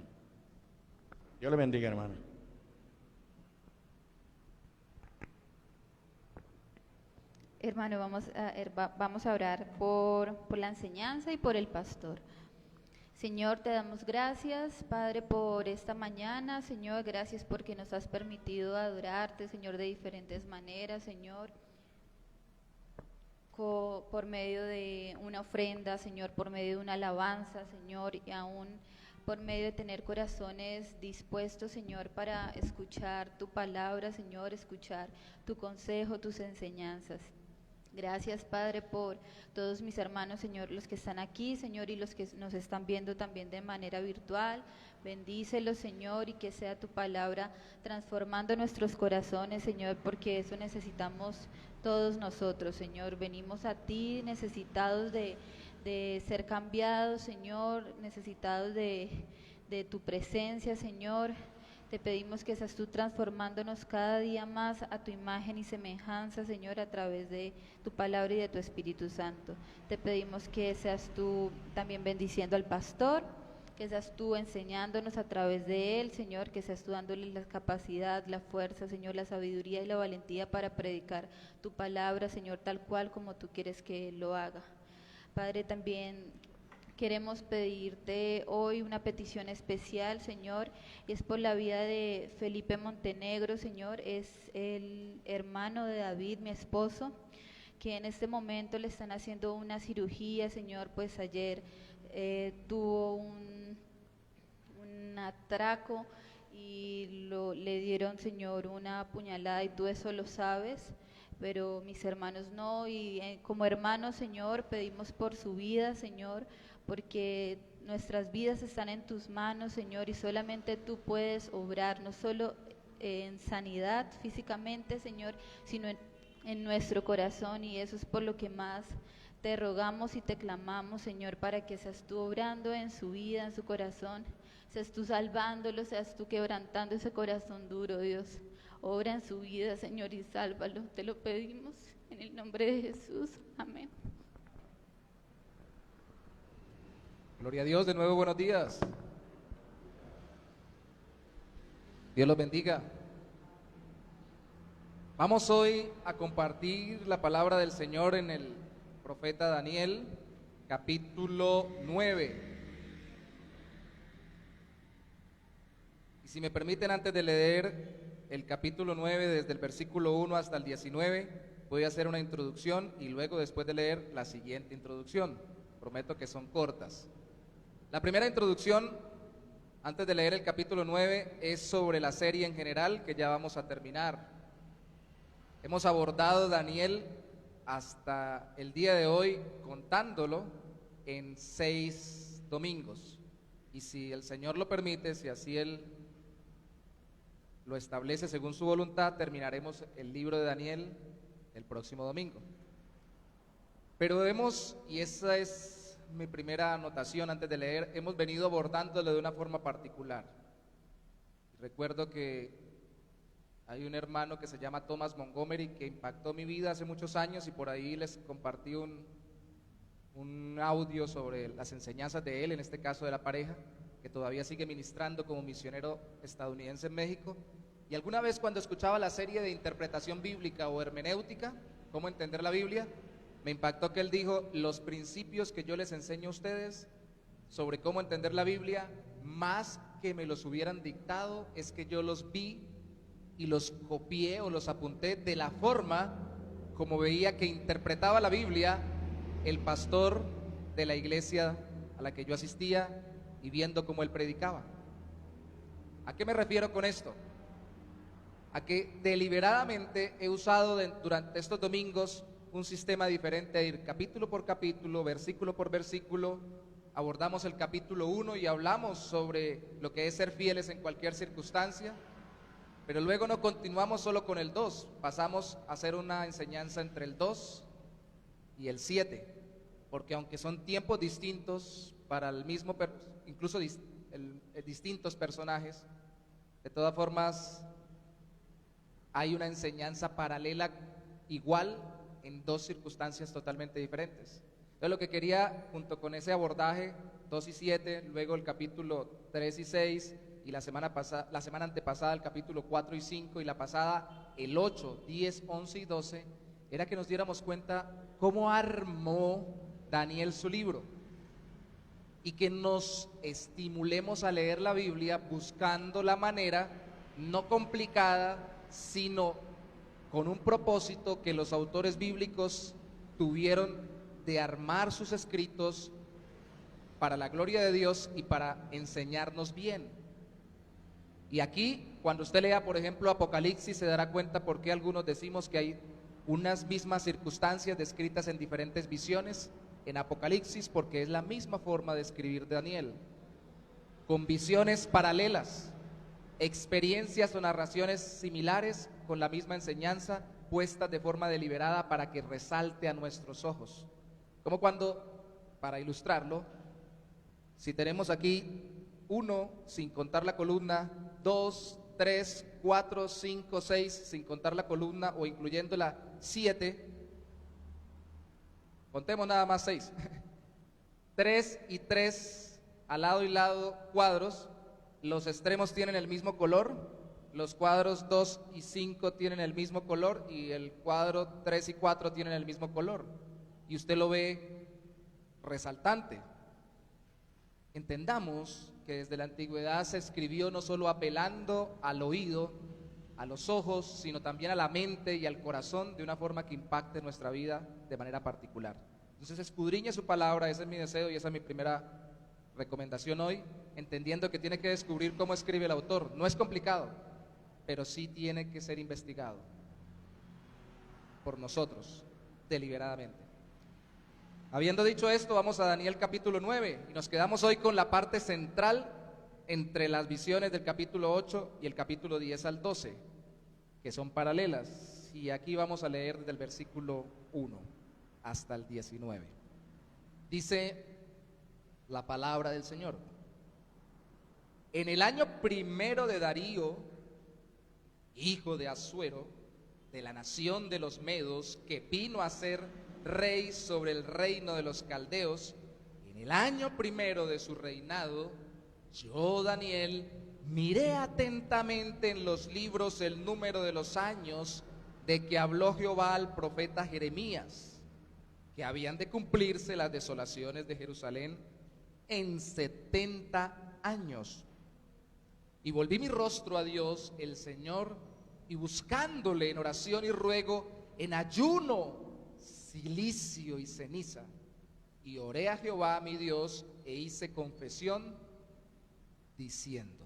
Dios le bendiga, hermano. Hermano, vamos a orar por la enseñanza y por el pastor. Señor, te damos gracias, Padre, por esta mañana. Señor, gracias porque nos has permitido adorarte, Señor, de diferentes maneras, Señor. Por medio de una ofrenda, Señor, por medio de una alabanza, Señor, y aún por medio de tener corazones dispuestos, Señor, para escuchar tu palabra, Señor, escuchar tu consejo, tus enseñanzas. Gracias, Padre, por todos mis hermanos, Señor, los que están aquí, Señor, y los que nos están viendo también de manera virtual. Bendícelos, Señor, y que sea tu palabra transformando nuestros corazones, Señor, porque eso necesitamos todos nosotros, Señor. Venimos a ti necesitados de ser cambiados, Señor, necesitados de tu presencia, Señor. Te pedimos que seas tú transformándonos cada día más a tu imagen y semejanza, Señor, a través de tu palabra y de tu Espíritu Santo. Te pedimos que seas tú también bendiciendo al pastor, que seas tú enseñándonos a través de él, Señor, que seas tú dándole la capacidad, la fuerza, Señor, la sabiduría y la valentía para predicar tu palabra, Señor, tal cual como tú quieres que él lo haga. Padre, también queremos pedirte hoy una petición especial, Señor, y es por la vida de Felipe Montenegro, Señor. Es el hermano de David, mi esposo, que en este momento le están haciendo una cirugía, Señor. Pues ayer tuvo un atraco y le dieron, Señor, una puñalada, y tú eso lo sabes, pero mis hermanos no. Y como hermanos, Señor, pedimos por su vida, Señor, porque nuestras vidas están en tus manos, Señor, y solamente tú puedes obrar, no solo en sanidad físicamente, Señor, sino en nuestro corazón, y eso es por lo que más te rogamos y te clamamos, Señor, para que seas tú obrando en su vida, en su corazón, seas tú salvándolo, seas tú quebrantando ese corazón duro, Dios. Obra en su vida, Señor, y sálvalo. Te lo pedimos en el nombre de Jesús. Amén. Gloria a Dios, de nuevo buenos días. Dios los bendiga. Vamos hoy a compartir la palabra del Señor en el profeta Daniel, capítulo 9. Y si me permiten, antes de leer el capítulo 9, desde el versículo 1 hasta el 19, voy a hacer una introducción y luego, después de leer, la siguiente introducción. Prometo que son cortas. La primera introducción, antes de leer el capítulo 9, es sobre la serie en general, que ya vamos a terminar. Hemos abordado Daniel hasta el día de hoy, contándolo en 6 domingos. Y si el Señor lo permite, si así Él lo establece según su voluntad, terminaremos el libro de Daniel el próximo domingo. Pero y esa es mi primera anotación antes de leer, hemos venido abordándolo de una forma particular. Recuerdo que hay un hermano que se llama Thomas Montgomery que impactó mi vida hace muchos años, y por ahí les compartí un audio sobre las enseñanzas de él, en este caso de la pareja, que todavía sigue ministrando como misionero estadounidense en México. Y alguna vez, cuando escuchaba la serie de interpretación bíblica o hermenéutica, cómo entender la Biblia, me impactó que él dijo: los principios que yo les enseño a ustedes sobre cómo entender la Biblia, más que me los hubieran dictado, es que yo los vi y los copié o los apunté de la forma como veía que interpretaba la Biblia el pastor de la iglesia a la que yo asistía, y viendo cómo él predicaba. ¿A qué me refiero con esto? A que deliberadamente he usado durante estos domingos un sistema diferente, de ir capítulo por capítulo, versículo por versículo. Abordamos el capítulo 1 y hablamos sobre lo que es ser fieles en cualquier circunstancia, pero luego no continuamos solo con el 2, pasamos a hacer una enseñanza entre el 2 y el 7, porque aunque son tiempos distintos para el mismo, incluso distintos personajes, de todas formas hay una enseñanza paralela igual en dos circunstancias totalmente diferentes. Entonces, lo que quería, junto con ese abordaje 2 y 7, luego el capítulo 3 y 6, y la semana antepasada el capítulo 4 y 5, y la pasada el 8, 10, 11 y 12, era que nos diéramos cuenta cómo armó Daniel su libro, y que nos estimulemos a leer la Biblia buscando la manera no complicada, sino con un propósito que los autores bíblicos tuvieron de armar sus escritos para la gloria de Dios y para enseñarnos bien. Y aquí, cuando usted lea, por ejemplo, Apocalipsis, se dará cuenta por qué algunos decimos que hay unas mismas circunstancias descritas en diferentes visiones en Apocalipsis, porque es la misma forma de escribir Daniel, con visiones paralelas, experiencias o narraciones similares, con la misma enseñanza, puestas de forma deliberada para que resalte a nuestros ojos. Como cuando, para ilustrarlo, si tenemos aquí 1 sin contar la columna, 2, 3, 4, 5, 6 sin contar la columna o incluyendo la 7, contemos nada más 6, 3 y 3 al lado y lado cuadros, los extremos tienen el mismo color, los cuadros 2 y 5 tienen el mismo color, y el cuadro 3 y 4 tienen el mismo color, y usted lo ve resaltante. Entendamos que desde la antigüedad se escribió no solo apelando al oído, a los ojos, sino también a la mente y al corazón, de una forma que impacte nuestra vida de manera particular. Entonces, escudriñe su palabra, ese es mi deseo y esa es mi primera recomendación hoy, entendiendo que tiene que descubrir cómo escribe el autor. No es complicado, pero sí tiene que ser investigado por nosotros deliberadamente. Habiendo dicho esto, vamos a Daniel capítulo 9 y nos quedamos hoy con la parte central entre las visiones del capítulo 8 y el capítulo 10 al 12, que son paralelas. Y aquí vamos a leer desde el versículo 1 hasta el 19. Dice la palabra del Señor: en el año primero de Darío, hijo de Asuero, de la nación de los Medos, que vino a ser rey sobre el reino de los caldeos, en el año primero de su reinado, yo, Daniel, miré atentamente en los libros el número de los años de que habló Jehová al profeta Jeremías, que habían de cumplirse las desolaciones de Jerusalén en 70 años. Y volví mi rostro a Dios, el Señor, y buscándole en oración y ruego, en ayuno, cilicio y ceniza, y oré a Jehová mi Dios e hice confesión diciendo: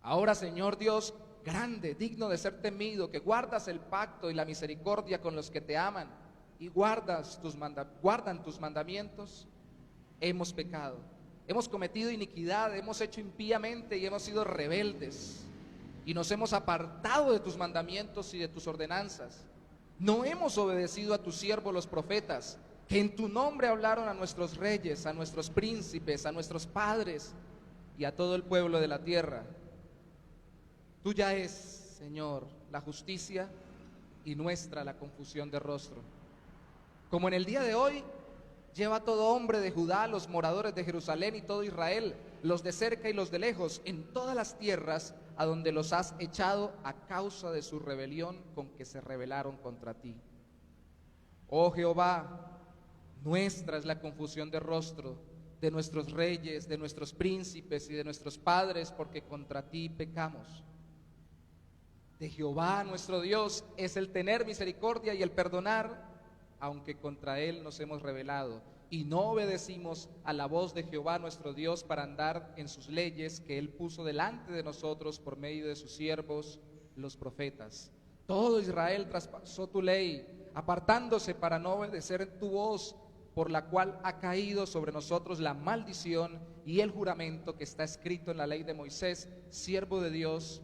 ahora, Señor Dios grande, digno de ser temido, que guardas el pacto y la misericordia con los que te aman y guardan tus mandamientos, hemos pecado, hemos cometido iniquidad, hemos hecho impíamente y hemos sido rebeldes y nos hemos apartado de tus mandamientos y de tus ordenanzas. No hemos obedecido a tus siervos los profetas, que en tu nombre hablaron a nuestros reyes, a nuestros príncipes, a nuestros padres y a todo el pueblo de la tierra. Tuya es, Señor, la justicia y nuestra la confusión de rostro. Como en el día de hoy, lleva todo hombre de Judá, los moradores de Jerusalén y todo Israel, los de cerca y los de lejos, en todas las tierras a donde los has echado a causa de su rebelión con que se rebelaron contra ti. Oh Jehová, nuestra es la confusión de rostro de nuestros reyes, de nuestros príncipes y de nuestros padres, porque contra ti pecamos. De Jehová nuestro Dios es el tener misericordia y el perdonar, aunque contra él nos hemos rebelado y no obedecimos a la voz de Jehová nuestro Dios para andar en sus leyes que él puso delante de nosotros por medio de sus siervos los profetas. Todo Israel traspasó tu ley, apartándose para no obedecer tu voz, por la cual ha caído sobre nosotros la maldición y el juramento que está escrito en la ley de Moisés, siervo de Dios,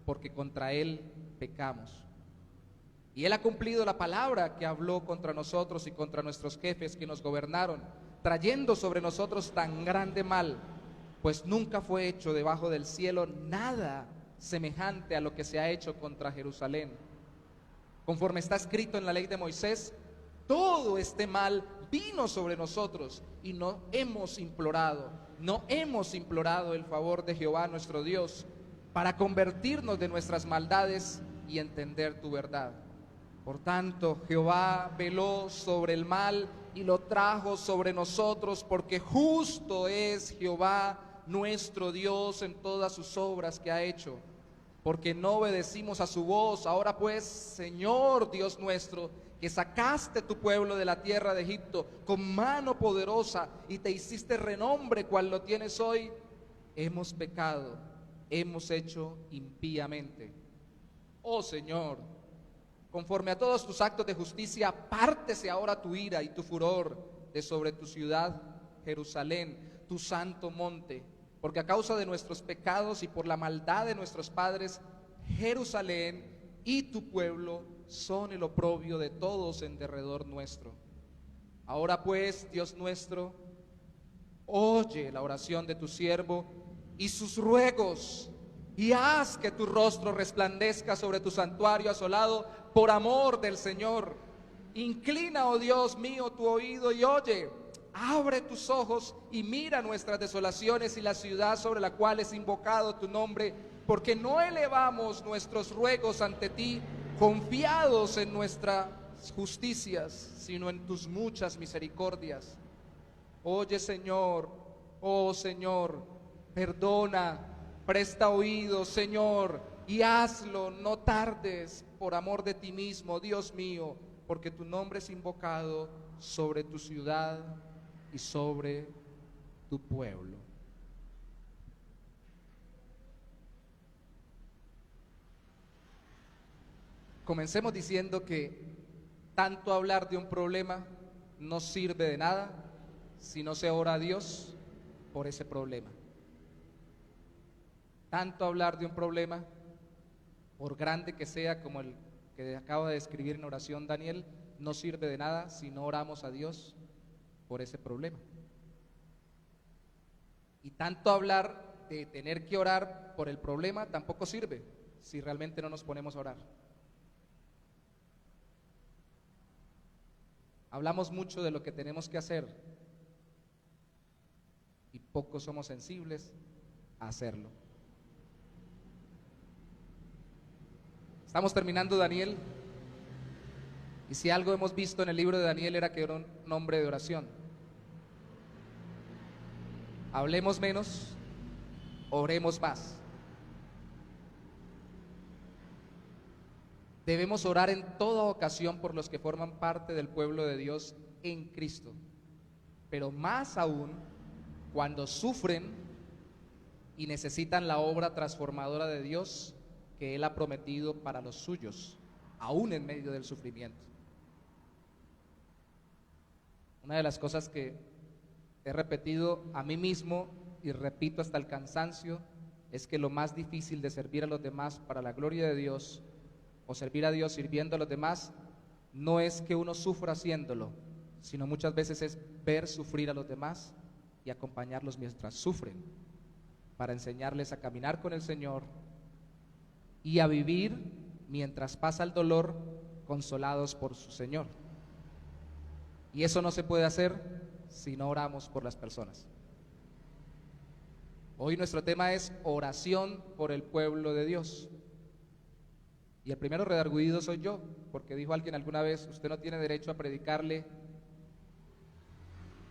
porque contra él pecamos. Y él ha cumplido la palabra que habló contra nosotros y contra nuestros jefes que nos gobernaron, trayendo sobre nosotros tan grande mal, pues nunca fue hecho debajo del cielo nada semejante a lo que se ha hecho contra Jerusalén. Conforme está escrito en la ley de Moisés, todo este mal vino sobre nosotros y no hemos implorado el favor de Jehová nuestro Dios para convertirnos de nuestras maldades y entender tu verdad. Por tanto, Jehová veló sobre el mal y lo trajo sobre nosotros, porque justo es Jehová nuestro Dios en todas sus obras que ha hecho, porque no obedecimos a su voz. Ahora pues, Señor Dios nuestro, que sacaste tu pueblo de la tierra de Egipto con mano poderosa y te hiciste renombre cual lo tienes hoy, hemos pecado, hemos hecho impíamente. Oh Señor, conforme a todos tus actos de justicia, apártese ahora tu ira y tu furor de sobre tu ciudad, Jerusalén, tu santo monte, porque a causa de nuestros pecados y por la maldad de nuestros padres, Jerusalén y tu pueblo son el oprobio de todos en derredor nuestro. Ahora pues, Dios nuestro, oye la oración de tu siervo y sus ruegos, y haz que tu rostro resplandezca sobre tu santuario asolado por amor del Señor. Inclina, oh Dios mío, tu oído y oye. Abre tus ojos y mira nuestras desolaciones y la ciudad sobre la cual es invocado tu nombre, porque no elevamos nuestros ruegos ante ti, confiados en nuestras justicias, sino en tus muchas misericordias. Oye, Señor, oh Señor, perdona, presta oído, Señor, y hazlo, no tardes, por amor de ti mismo, Dios mío, porque tu nombre es invocado sobre tu ciudad y sobre tu pueblo. Comencemos diciendo que tanto hablar de un problema no sirve de nada si no se ora a Dios por ese problema. Tanto hablar de un problema, por grande que sea, como el que acaba de describir en oración Daniel, no sirve de nada si no oramos a Dios por ese problema. Y tanto hablar de tener que orar por el problema tampoco sirve si realmente no nos ponemos a orar. Hablamos mucho de lo que tenemos que hacer y poco somos sensibles a hacerlo. Estamos terminando Daniel, y si algo hemos visto en el libro de Daniel era que era un hombre de oración. Hablemos menos, oremos más. Debemos orar en toda ocasión por los que forman parte del pueblo de Dios en Cristo, pero más aún cuando sufren y necesitan la obra transformadora de Dios que Él ha prometido para los suyos, aún en medio del sufrimiento. Una de las cosas que he repetido a mí mismo y repito hasta el cansancio es que lo más difícil de servir a los demás para la gloria de Dios, o servir a Dios sirviendo a los demás, no es que uno sufra haciéndolo, sino muchas veces es ver sufrir a los demás y acompañarlos mientras sufren, para enseñarles a caminar con el Señor y a vivir mientras pasa el dolor, consolados por su Señor. Y eso no se puede hacer si no oramos por las personas. Hoy nuestro tema es oración por el pueblo de Dios. Y el primero redarguido soy yo, porque dijo alguien alguna vez: usted no tiene derecho a predicarle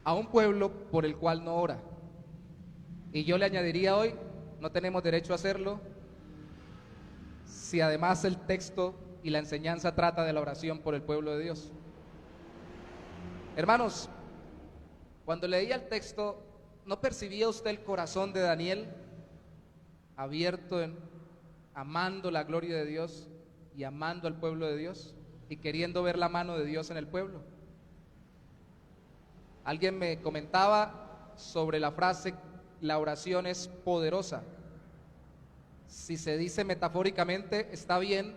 a un pueblo por el cual no ora. Y yo le añadiría hoy: no tenemos derecho a hacerlo si además el texto y la enseñanza trata de la oración por el pueblo de Dios. Hermanos, cuando leía el texto, ¿no percibía usted el corazón de Daniel abierto, amando la gloria de Dios y amando al pueblo de Dios y queriendo ver la mano de Dios en el pueblo? Alguien me comentaba sobre la frase: la oración es poderosa. Si se dice metafóricamente está bien,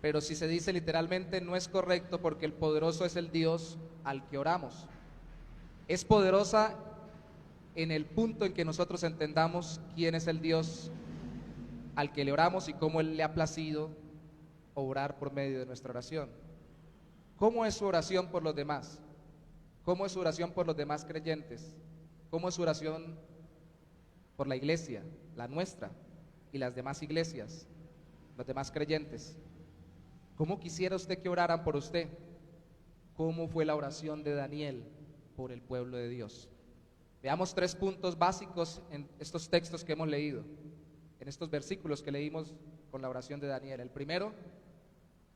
pero si se dice literalmente no es correcto, porque el poderoso es el Dios al que oramos. Es poderosa en el punto en que nosotros entendamos quién es el Dios al que le oramos y cómo Él le ha placido obrar por medio de nuestra oración. ¿Cómo es su oración por los demás? ¿Cómo es su oración por los demás creyentes? ¿Cómo es su oración por la iglesia, la nuestra y las demás iglesias, los demás creyentes? ¿Cómo quisiera usted que oraran por usted? ¿Cómo fue la oración de Daniel por el pueblo de Dios? Veamos 3 puntos básicos en estos textos que hemos leído, en estos versículos que leímos con la oración de Daniel. El primero,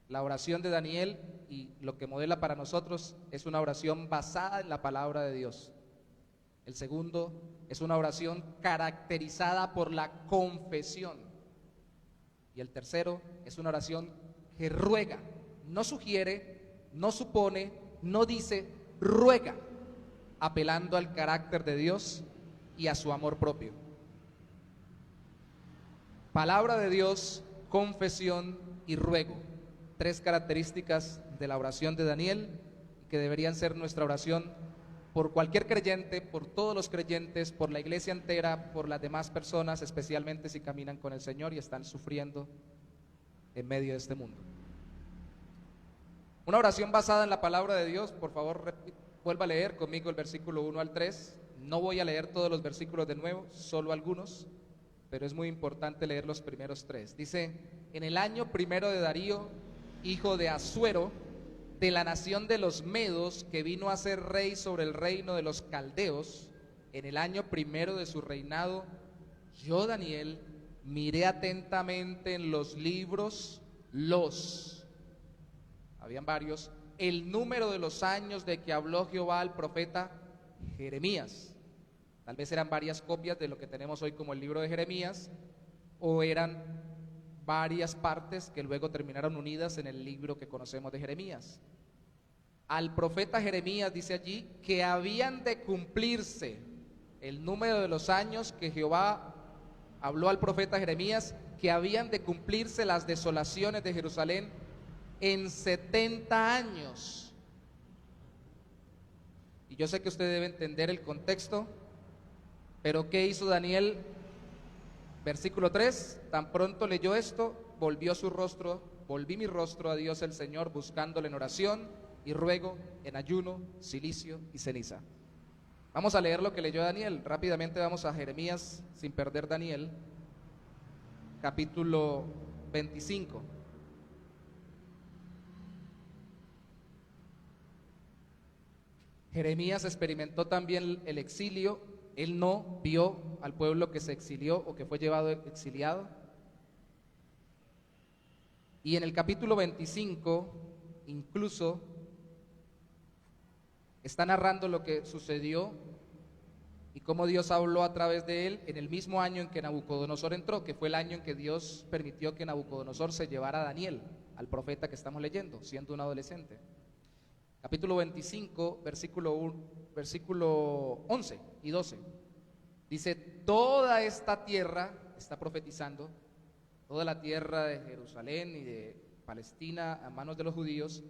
la oración de Daniel, y lo que modela para nosotros, es una oración basada en la palabra de Dios. El segundo, es una oración caracterizada por la confesión. Y el tercero, es una oración que ruega, no sugiere, no supone, no dice, ruega, apelando al carácter de Dios y a su amor propio. Palabra de Dios, confesión y ruego. 3 características de la oración de Daniel que deberían ser nuestra oración por cualquier creyente, por todos los creyentes, por la iglesia entera, por las demás personas, especialmente si caminan con el Señor y están sufriendo en medio de este mundo. Una oración basada en la palabra de Dios. Por favor, vuelva a leer conmigo el versículo 1 al 3. No voy a leer todos los versículos de nuevo, solo algunos, pero es muy importante leer los primeros 3. Dice: en el año primero de Darío, hijo de Asuero, de la nación de los Medos, que vino a ser rey sobre el reino de los Caldeos, en el año primero de su reinado, yo, Daniel, miré atentamente en los libros habían varios, el número de los años de que habló Jehová al profeta Jeremías. Tal vez eran varias copias de lo que tenemos hoy como el libro de Jeremías, o eran varias partes que luego terminaron unidas en el libro que conocemos de Jeremías. al profeta Jeremías, dice allí, que habían de cumplirse el número de los años que Jehová habló al profeta Jeremías, que habían de cumplirse las desolaciones de Jerusalén en 70 años. Y yo sé que usted debe entender el contexto, pero ¿qué hizo Daniel? Versículo 3, tan pronto leyó esto, volví mi rostro a Dios el Señor, buscándole en oración y ruego, en ayuno, cilicio y ceniza. Vamos a leer lo que leyó Daniel. Rápidamente vamos a Jeremías, sin perder Daniel, capítulo 25. Jeremías experimentó también el exilio. Él no vio al pueblo que se exilió o que fue llevado exiliado. Y en el capítulo 25, incluso, está narrando lo que sucedió y cómo Dios habló a través de él en el mismo año en que Nabucodonosor entró, que fue el año en que Dios permitió que Nabucodonosor se llevara a Daniel, al profeta que estamos leyendo, siendo un adolescente. Capítulo 25, versículo 11 y 12. Dice, toda esta tierra, está profetizando, toda la tierra de Jerusalén y de Palestina a manos de los judíos,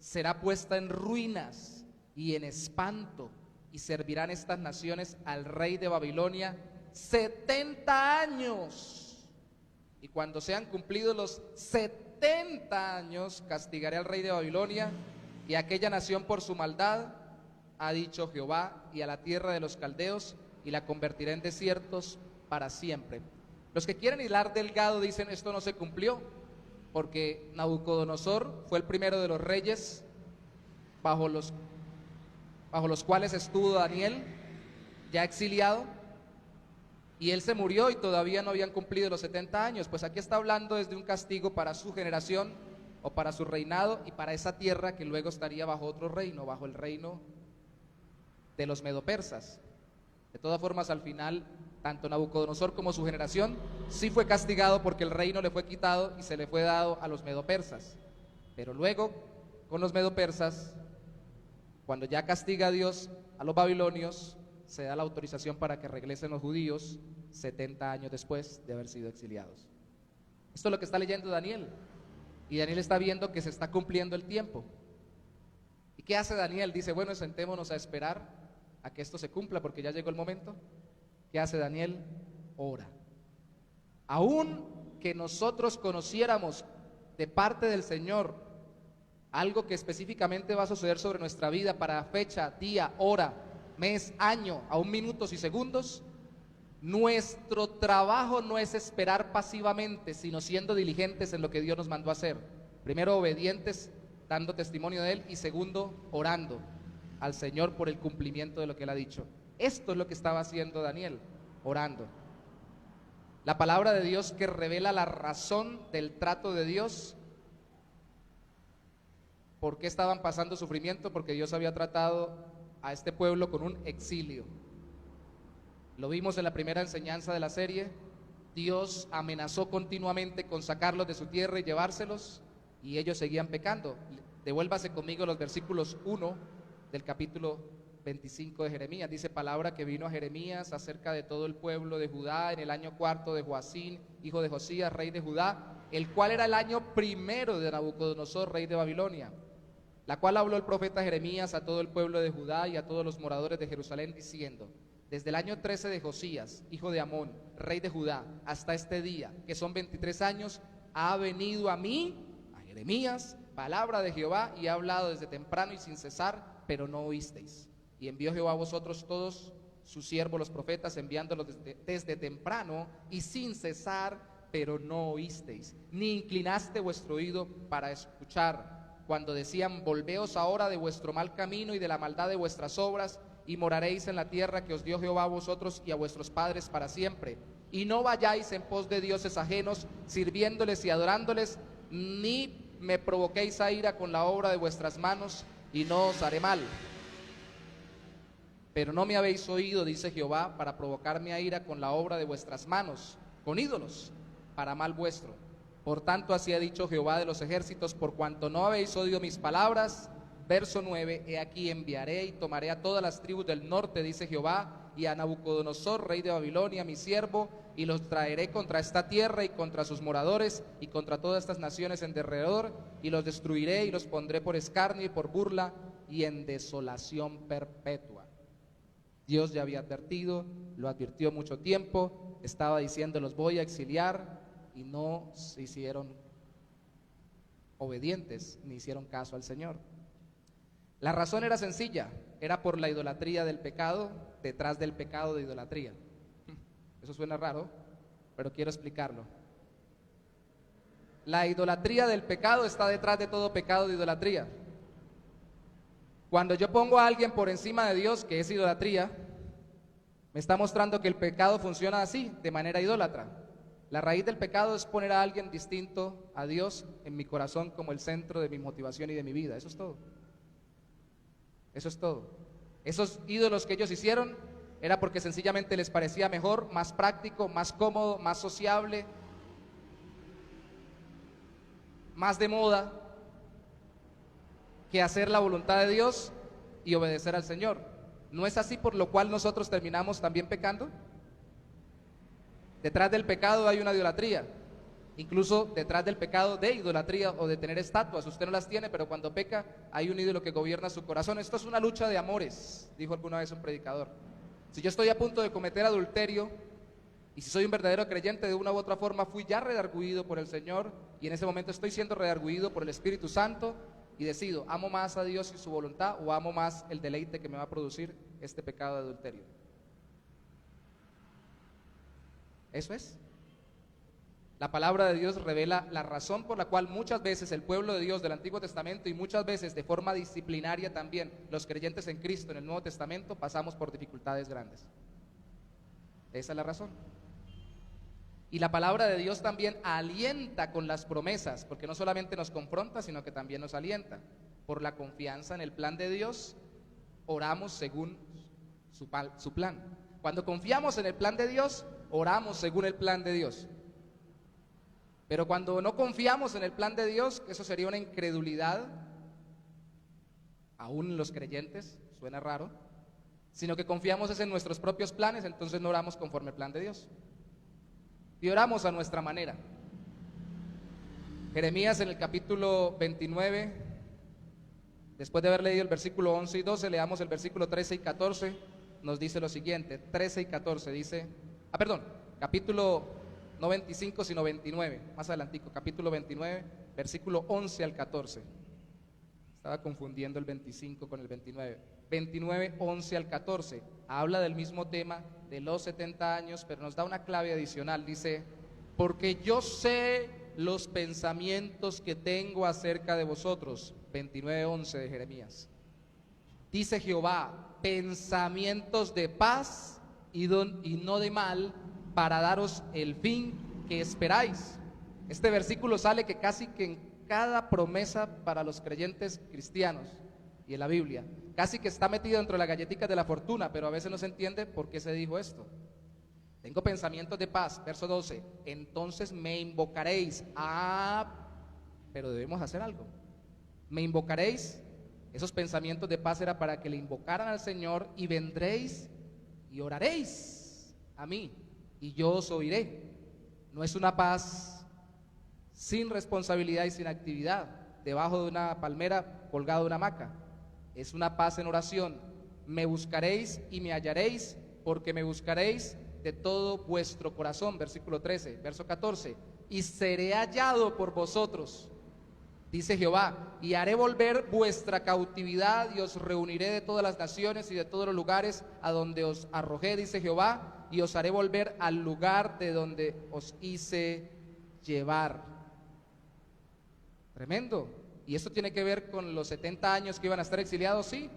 será puesta en ruinas y en espanto, y servirán estas naciones al rey de Babilonia 70 años. Y cuando sean cumplidos los 70 años, castigaré al rey de Babilonia y a aquella nación por su maldad, ha dicho Jehová, y a la tierra de los caldeos, y la convertiré en desiertos para siempre. Los que quieren hilar delgado dicen, esto no se cumplió, porque Nabucodonosor fue el primero de los reyes bajo los cuales estuvo Daniel, ya exiliado, y él se murió y todavía no habían cumplido los 70 años. Pues aquí está hablando desde un castigo para su generación o para su reinado y para esa tierra que luego estaría bajo otro reino, bajo el reino de los medopersas. De todas formas, al final, tanto Nabucodonosor como su generación sí fue castigado porque el reino le fue quitado y se le fue dado a los medopersas. Pero luego, con los medopersas, cuando ya castiga a Dios a los babilonios, se da la autorización para que regresen los judíos 70 años después de haber sido exiliados. Esto es lo que está leyendo Daniel. Y Daniel está viendo que se está cumpliendo el tiempo. ¿Y qué hace Daniel? Dice, bueno, sentémonos a esperar a que esto se cumpla porque ya llegó el momento. ¿Qué hace Daniel? Ora. Aún que nosotros conociéramos de parte del Señor algo que específicamente va a suceder sobre nuestra vida para fecha, día, hora, mes, año, aún minutos y segundos, nuestro trabajo no es esperar pasivamente, sino siendo diligentes en lo que Dios nos mandó a hacer. Primero, obedientes, dando testimonio de Él, y segundo, orando al Señor por el cumplimiento de lo que Él ha dicho. Esto es lo que estaba haciendo Daniel, orando. La palabra de Dios que revela la razón del trato de Dios. ¿Por qué estaban pasando sufrimiento? Porque Dios había tratado a este pueblo con un exilio. Lo vimos en la primera enseñanza de la serie. Dios amenazó continuamente con sacarlos de su tierra y llevárselos, y ellos seguían pecando. Devuélvase conmigo los versículos 1 del capítulo 25 de Jeremías. Dice, palabra que vino a Jeremías acerca de todo el pueblo de Judá en el año cuarto de Joacín, hijo de Josías, rey de Judá, el cual era el año primero de Nabucodonosor, rey de Babilonia, la cual habló el profeta Jeremías a todo el pueblo de Judá y a todos los moradores de Jerusalén, diciendo, desde el año 13 de Josías, hijo de Amón, rey de Judá, hasta este día, que son 23 años, ha venido a mí, a Jeremías, palabra de Jehová, y ha hablado desde temprano y sin cesar, pero no oísteis. Y envió Jehová a vosotros todos sus siervos los profetas, enviándolos desde temprano y sin cesar, pero no oísteis, ni inclinaste vuestro oído para escuchar, cuando decían, volveos ahora de vuestro mal camino y de la maldad de vuestras obras, y moraréis en la tierra que os dio Jehová a vosotros y a vuestros padres para siempre. Y no vayáis en pos de dioses ajenos, sirviéndoles y adorándoles, ni me provoquéis a ira con la obra de vuestras manos, y no os haré mal. Pero no me habéis oído, dice Jehová, para provocarme a ira con la obra de vuestras manos, con ídolos, para mal vuestro. Por tanto, así ha dicho Jehová de los ejércitos, por cuanto no habéis oído mis palabras, Verso 9, he aquí enviaré y tomaré a todas las tribus del norte, dice Jehová, y a Nabucodonosor, rey de Babilonia, mi siervo, y los traeré contra esta tierra y contra sus moradores y contra todas estas naciones en derredor, y los destruiré y los pondré por escarnio y por burla y en desolación perpetua. Dios ya había advertido, lo advirtió mucho tiempo, estaba diciendo los voy a exiliar y no se hicieron obedientes ni hicieron caso al Señor. La razón era sencilla, era por la idolatría del pecado, detrás del pecado de idolatría. Eso suena raro, pero quiero explicarlo. La idolatría del pecado está detrás de todo pecado de idolatría. Cuando yo pongo a alguien por encima de Dios, que es idolatría, me está mostrando que el pecado funciona así, de manera idólatra. La raíz del pecado es poner a alguien distinto a Dios en mi corazón como el centro de mi motivación y de mi vida. Eso es todo. Eso es todo. Esos ídolos que ellos hicieron era porque sencillamente les parecía mejor, más práctico, más cómodo, más sociable, más de moda que hacer la voluntad de Dios y obedecer al Señor. ¿No es así por lo cual nosotros terminamos también pecando? Detrás del pecado hay una idolatría. Incluso detrás del pecado de idolatría o de tener estatuas, usted no las tiene, pero cuando peca hay un ídolo que gobierna su corazón. Esto es una lucha de amores, dijo alguna vez un predicador. Si yo estoy a punto de cometer adulterio y si soy un verdadero creyente, de una u otra forma fui ya redarguido por el Señor y en ese momento estoy siendo redarguido por el Espíritu Santo y decido, ¿amo más a Dios y su voluntad o amo más el deleite que me va a producir este pecado de adulterio? Eso es. La palabra de Dios revela la razón por la cual muchas veces el pueblo de Dios del Antiguo Testamento y muchas veces de forma disciplinaria también los creyentes en Cristo en el Nuevo Testamento pasamos por dificultades grandes. Esa es la razón. Y la palabra de Dios también alienta con las promesas, porque no solamente nos confronta, sino que también nos alienta. Por la confianza en el plan de Dios, oramos según su plan. Cuando confiamos en el plan de Dios, oramos según el plan de Dios. Pero cuando no confiamos en el plan de Dios, eso sería una incredulidad, aún los creyentes, suena raro, sino que confiamos en nuestros propios planes, entonces no oramos conforme al plan de Dios. Y oramos a nuestra manera. Jeremías en el capítulo 29, después de haber leído el versículo 11 y 12, leamos el versículo 13 y 14, nos dice lo siguiente, 13 y 14 dice, capítulo no 25 sino 29, más adelantico, capítulo 29, versículo 11 al 14. Estaba confundiendo el 25 con el 29. 29, 11 al 14, habla del mismo tema de los 70 años, pero nos da una clave adicional, dice, porque yo sé los pensamientos que tengo acerca de vosotros, 29, 11 de Jeremías. Dice Jehová, pensamientos de paz y no de mal, para daros el fin que esperáis. Este versículo sale que casi que en cada promesa para los creyentes cristianos y en la Biblia, casi que está metido dentro de las galletitas de la fortuna, pero a veces no se entiende por qué se dijo esto. Tengo pensamientos de paz, verso 12, entonces me invocaréis. Pero debemos hacer algo. Me invocaréis. Esos pensamientos de paz era para que le invocaran al Señor y vendréis y oraréis a mí y yo os oiré. No es una paz sin responsabilidad y sin actividad, debajo de una palmera, colgado de una hamaca. Es una paz en oración. Me buscaréis y me hallaréis, porque me buscaréis de todo vuestro corazón. Versículo 13, verso 14. Y seré hallado por vosotros, dice Jehová, y haré volver vuestra cautividad y os reuniré de todas las naciones y de todos los lugares a donde os arrojé, dice Jehová, y os haré volver al lugar de donde os hice llevar. Tremendo. ¿Y esto tiene que ver con los 70 años que iban a estar exiliados? Sí.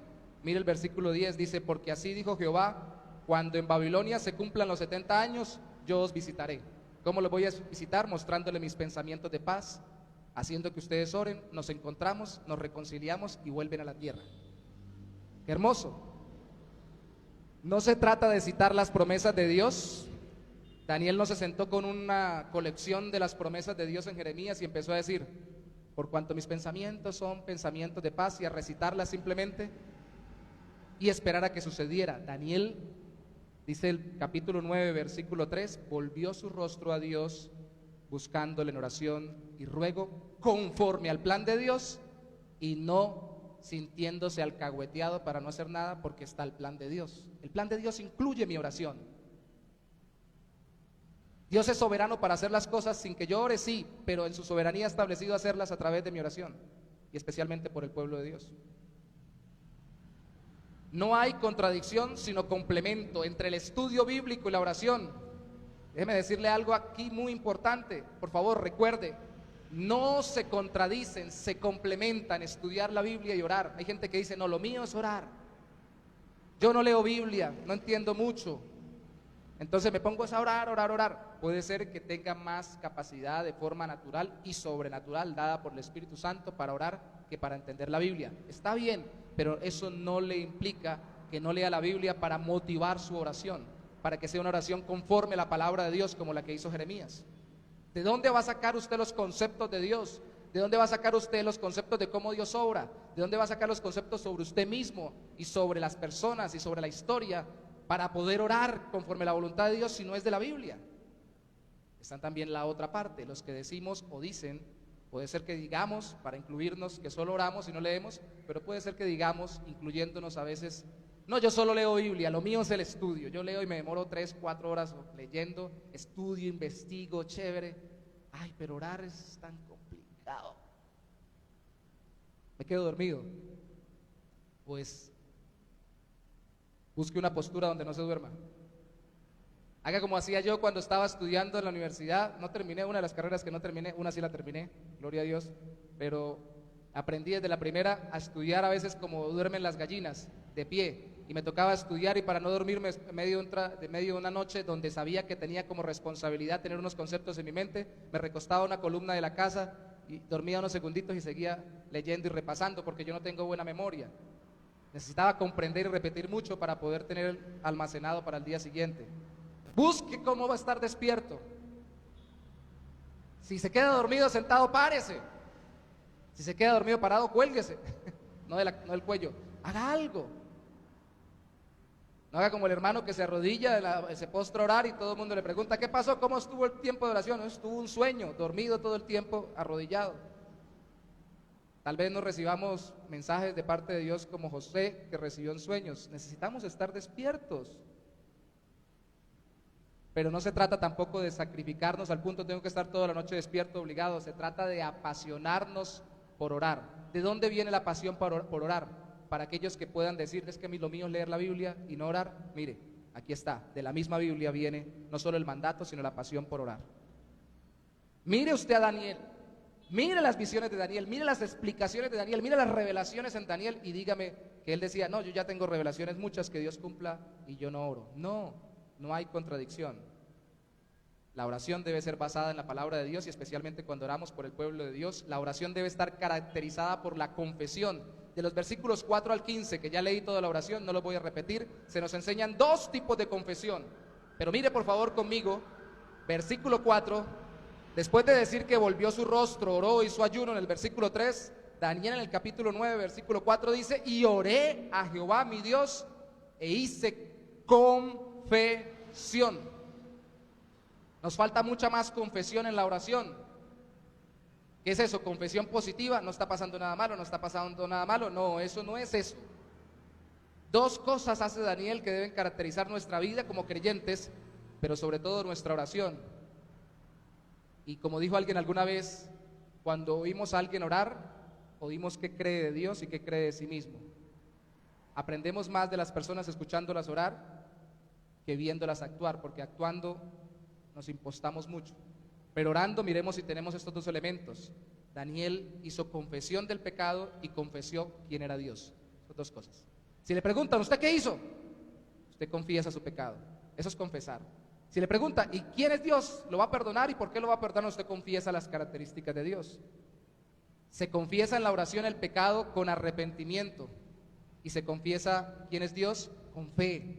Mire el versículo 10, dice, porque así dijo Jehová, cuando en Babilonia se cumplan los 70 años, yo os visitaré. ¿Cómo los voy a visitar? Mostrándole mis pensamientos de paz, haciendo que ustedes oren, nos encontramos, nos reconciliamos y vuelven a la tierra. ¡Qué hermoso! No se trata de citar las promesas de Dios. Daniel no se sentó con una colección de las promesas de Dios en Jeremías y empezó a decir, por cuanto mis pensamientos son pensamientos de paz, y a recitarla simplemente y esperar a que sucediera. Daniel, dice el capítulo 9, versículo 3, volvió su rostro a Dios, buscándole en oración y ruego conforme al plan de Dios, y no sintiéndose alcahueteado para no hacer nada, porque está el plan de Dios. El plan de Dios incluye mi oración. Dios es soberano para hacer las cosas sin que yo ore, sí, pero en su soberanía ha establecido hacerlas a través de mi oración, y especialmente por el pueblo de Dios. No hay contradicción, sino complemento entre el estudio bíblico y la oración. Déjeme decirle algo aquí muy importante, por favor, recuerde, no se contradicen, se complementan estudiar la Biblia y orar. Hay gente que dice, no, lo mío es orar. Yo no leo Biblia, no entiendo mucho, entonces me pongo a orar, orar, orar. Puede ser que tenga más capacidad de forma natural y sobrenatural dada por el Espíritu Santo para orar que para entender la Biblia. Está bien, pero eso no le implica que no lea la Biblia para motivar su oración, para que sea una oración conforme a la palabra de Dios, como la que hizo Jeremías. ¿De dónde va a sacar usted los conceptos de Dios? ¿De dónde va a sacar usted los conceptos de cómo Dios obra? ¿De dónde va a sacar los conceptos sobre usted mismo y sobre las personas y sobre la historia para poder orar conforme a la voluntad de Dios si no es de la Biblia? Están también la otra parte, los que decimos o dicen, puede ser que digamos para incluirnos que solo oramos y no leemos, pero puede ser que digamos, incluyéndonos a veces, no, yo solo leo Biblia, lo mío es el estudio, yo leo y me demoro 3, 4 horas leyendo, estudio, investigo, chévere. Ay, pero orar es tan complicado. Me quedo dormido. Pues busque una postura donde no se duerma. Haga como hacía yo cuando estaba estudiando en la universidad. No terminé una de las carreras que no terminé, una sí la terminé, gloria a Dios, pero aprendí desde la primera a estudiar a veces como duermen las gallinas, de pie, y me tocaba estudiar, y para no dormirme en medio de una noche donde sabía que tenía como responsabilidad tener unos conceptos en mi mente, me recostaba a una columna de la casa y dormía unos segunditos y seguía leyendo y repasando, porque yo no tengo buena memoria. Necesitaba comprender y repetir mucho para poder tener almacenado para el día siguiente. Busque cómo va a estar despierto. Si se queda dormido sentado, párese. Si se queda dormido parado, cuélguese. No del cuello. Haga algo. No haga como el hermano que se arrodilla, se postra a orar y todo el mundo le pregunta, ¿qué pasó? ¿Cómo estuvo el tiempo de oración? No, estuvo un sueño, dormido todo el tiempo, arrodillado. Tal vez no recibamos mensajes de parte de Dios como José, que recibió en sueños. Necesitamos estar despiertos. Pero no se trata tampoco de sacrificarnos al punto tengo que estar toda la noche despierto obligado. Se trata de apasionarnos por orar. ¿De dónde viene la pasión por orar? Para aquellos que puedan decir, es que a mí lo mío es leer la Biblia y no orar. Mire, aquí está, de la misma Biblia viene no solo el mandato, sino la pasión por orar. Mire usted a Daniel, mire las visiones de Daniel, mire las explicaciones de Daniel, mire las revelaciones en Daniel y dígame que él decía, no, yo ya tengo revelaciones muchas que Dios cumpla y yo no oro. No hay contradicción. La oración debe ser basada en la palabra de Dios, y especialmente cuando oramos por el pueblo de Dios, la oración debe estar caracterizada por la confesión. De los versículos 4 al 15, que ya leí toda la oración, no lo voy a repetir, se nos enseñan dos tipos de confesión. Pero mire por favor conmigo, versículo 4, después de decir que volvió su rostro, oró, hizo ayuno, en el versículo 3, Daniel en el capítulo 9, versículo 4 dice, y oré a Jehová mi Dios e hice confesión. Nos falta mucha más confesión en la oración. ¿Qué es eso? Confesión positiva, no está pasando nada malo, no está pasando nada malo. No, eso no es eso. Dos cosas hace Daniel que deben caracterizar nuestra vida como creyentes, pero sobre todo nuestra oración. Y como dijo alguien alguna vez, cuando oímos a alguien orar, oímos qué cree de Dios y qué cree de sí mismo. Aprendemos más de las personas escuchándolas orar que viéndolas actuar, porque actuando nos impostamos mucho. Pero orando, miremos si tenemos estos dos elementos. Daniel hizo confesión del pecado y confesó quién era Dios. Estas dos cosas. Si le preguntan, ¿usted qué hizo? Usted confiesa su pecado. Eso es confesar. Si le pregunta, ¿y quién es Dios? ¿Lo va a perdonar? ¿Y por qué lo va a perdonar? Usted confiesa las características de Dios. Se confiesa en la oración el pecado con arrepentimiento. Y se confiesa quién es Dios con fe.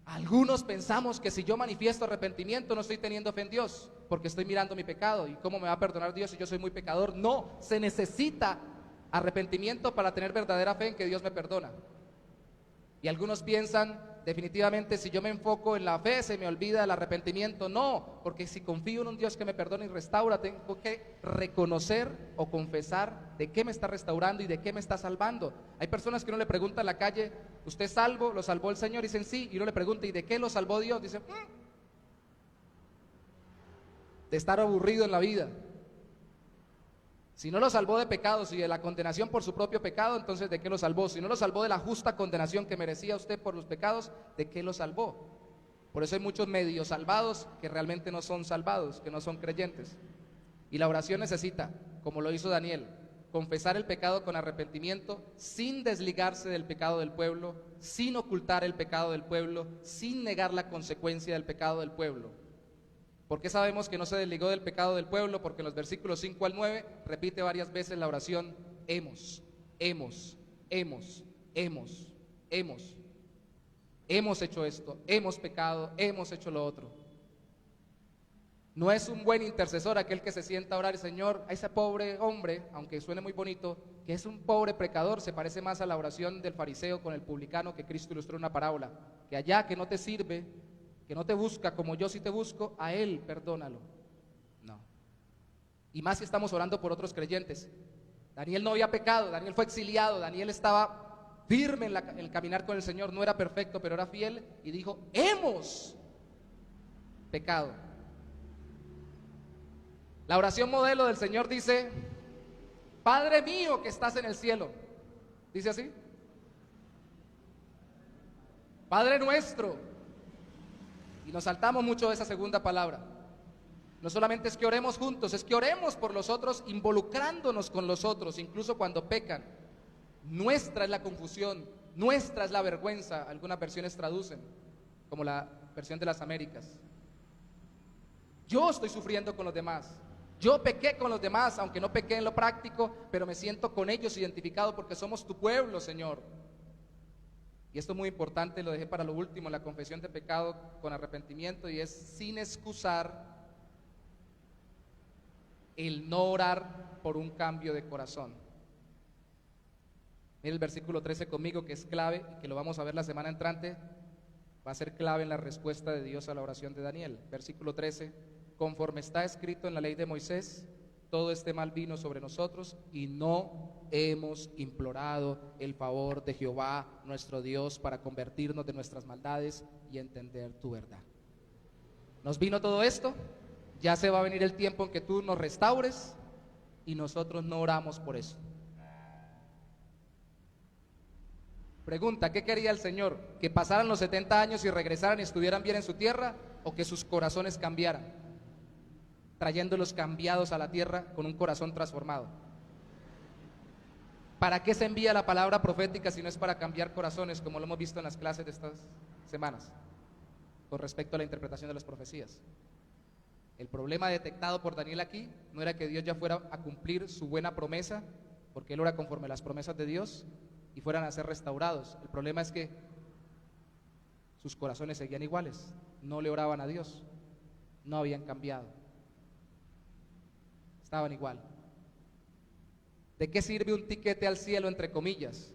Algunos pensamos que si yo manifiesto arrepentimiento no estoy teniendo fe en Dios. porque estoy mirando mi pecado. ¿Y cómo me va a perdonar Dios si yo soy muy pecador? No, se necesita arrepentimiento para tener verdadera fe en que Dios me perdona. Y algunos piensan, definitivamente, si yo me enfoco en la fe, se me olvida el arrepentimiento. No, porque si confío en un Dios que me perdona y restaura, tengo que reconocer o confesar de qué me está restaurando y de qué me está salvando. Hay personas que uno le pregunta en la calle, ¿usted es salvo? ¿Lo salvó el Señor? Y dicen sí, y uno le pregunta, ¿y de qué lo salvó Dios? Dicen, de estar aburrido en la vida. Si no lo salvó de pecados y de la condenación por su propio pecado, entonces ¿de qué lo salvó? Si no lo salvó de la justa condenación que merecía usted por los pecados, ¿de qué lo salvó? Por eso hay muchos medio salvados que realmente no son salvados, que no son creyentes. Y la oración necesita, como lo hizo Daniel, confesar el pecado con arrepentimiento, sin desligarse del pecado del pueblo, sin ocultar el pecado del pueblo, sin negar la consecuencia del pecado del pueblo. ¿Por qué sabemos que no se desligó del pecado del pueblo? Porque en los versículos 5 al 9 repite varias veces la oración, hemos hecho esto, hemos pecado, hemos hecho lo otro. No es un buen intercesor aquel que se sienta a orar, Señor, a ese pobre hombre, aunque suene muy bonito, que es un pobre pecador, se parece más a la oración del fariseo con el publicano que Cristo ilustró en una parábola, que allá que no te sirve, que no te busca como yo sí te busco, a él perdónalo. No. Y más si estamos orando por otros creyentes. Daniel no había pecado, Daniel fue exiliado, Daniel estaba firme en el caminar con el Señor, no era perfecto, pero era fiel y dijo, hemos pecado. La oración modelo del Señor dice, Padre mío que estás en el cielo. ¿Dice así? Padre nuestro. Y nos saltamos mucho de esa segunda palabra. No solamente es que oremos juntos, es que oremos por los otros, involucrándonos con los otros, incluso cuando pecan. Nuestra es la confusión, nuestra es la vergüenza, algunas versiones traducen, como la versión de las Américas. Yo estoy sufriendo con los demás, yo pequé con los demás, aunque no pequé en lo práctico, pero me siento con ellos identificado porque somos tu pueblo, Señor. Y esto es muy importante, lo dejé para lo último, la confesión de pecado con arrepentimiento, y es sin excusar el no orar por un cambio de corazón. Mira el versículo 13 conmigo, que es clave y que lo vamos a ver la semana entrante, va a ser clave en la respuesta de Dios a la oración de Daniel. Versículo 13, conforme está escrito en la ley de Moisés, todo este mal vino sobre nosotros y no hemos implorado el favor de Jehová nuestro Dios para convertirnos de nuestras maldades y entender tu verdad. Nos vino todo esto, ya se va a venir el tiempo en que tú nos restaures y nosotros no oramos por eso. Pregunta, ¿qué quería el Señor? ¿Que pasaran los 70 años y regresaran y estuvieran bien en su tierra, o que sus corazones cambiaran, trayéndolos cambiados a la tierra con un corazón transformado? ¿Para qué se envía la palabra profética si no es para cambiar corazones, como lo hemos visto en las clases de estas semanas con respecto a la interpretación de las profecías? El problema detectado por Daniel aquí no era que Dios ya fuera a cumplir su buena promesa, porque él ora conforme a las promesas de Dios, y fueran a ser restaurados. El problema es que sus corazones seguían iguales, no le oraban a Dios, no habían cambiado, estaban igual. ¿De qué sirve un tiquete al cielo, entre comillas,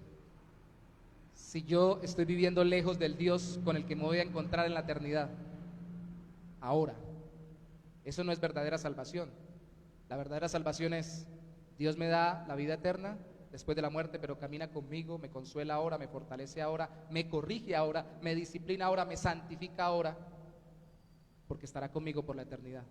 si yo estoy viviendo lejos del Dios con el que me voy a encontrar en la eternidad? Ahora, eso no es verdadera salvación. La verdadera salvación es, Dios me da la vida eterna después de la muerte, pero camina conmigo, me consuela ahora, me fortalece ahora, me corrige ahora, me disciplina ahora, me santifica ahora, porque estará conmigo por la eternidad.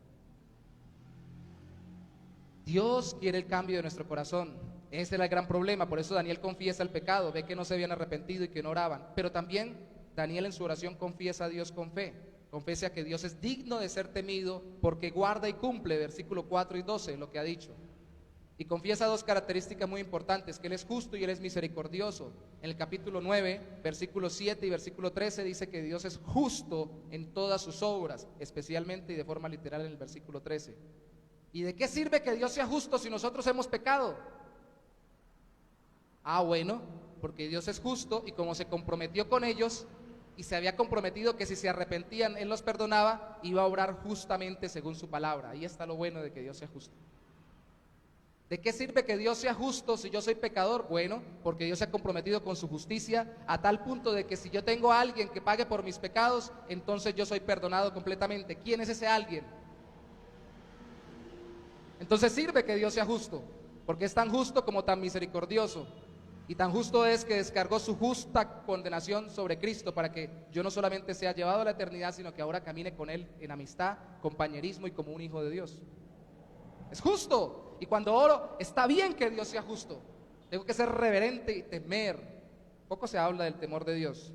Dios quiere el cambio de nuestro corazón. Ese era el gran problema, por eso Daniel confiesa el pecado, ve que no se habían arrepentido y que no oraban, pero también Daniel en su oración confiesa a Dios con fe, confiesa que Dios es digno de ser temido porque guarda y cumple, versículo 4 y 12, lo que ha dicho. Y confiesa dos características muy importantes, que Él es justo y Él es misericordioso. En el capítulo 9, versículo 7 y versículo 13 dice que Dios es justo en todas sus obras, especialmente y de forma literal en el versículo 13. ¿Y de qué sirve que Dios sea justo si nosotros hemos pecado? Bueno, porque Dios es justo y como se comprometió con ellos, y se había comprometido que si se arrepentían, Él los perdonaba, iba a obrar justamente según su palabra. Ahí está lo bueno de que Dios sea justo. ¿De qué sirve que Dios sea justo si yo soy pecador? Bueno, porque Dios se ha comprometido con su justicia a tal punto de que si yo tengo a alguien que pague por mis pecados, entonces yo soy perdonado completamente. ¿Quién es ese alguien? Entonces sirve que Dios sea justo, porque es tan justo como tan misericordioso. Y tan justo es que descargó su justa condenación sobre Cristo para que yo no solamente sea llevado a la eternidad, sino que ahora camine con Él en amistad, compañerismo y como un hijo de Dios. Es justo. Y cuando oro, está bien que Dios sea justo. Tengo que ser reverente y temer. Poco se habla del temor de Dios,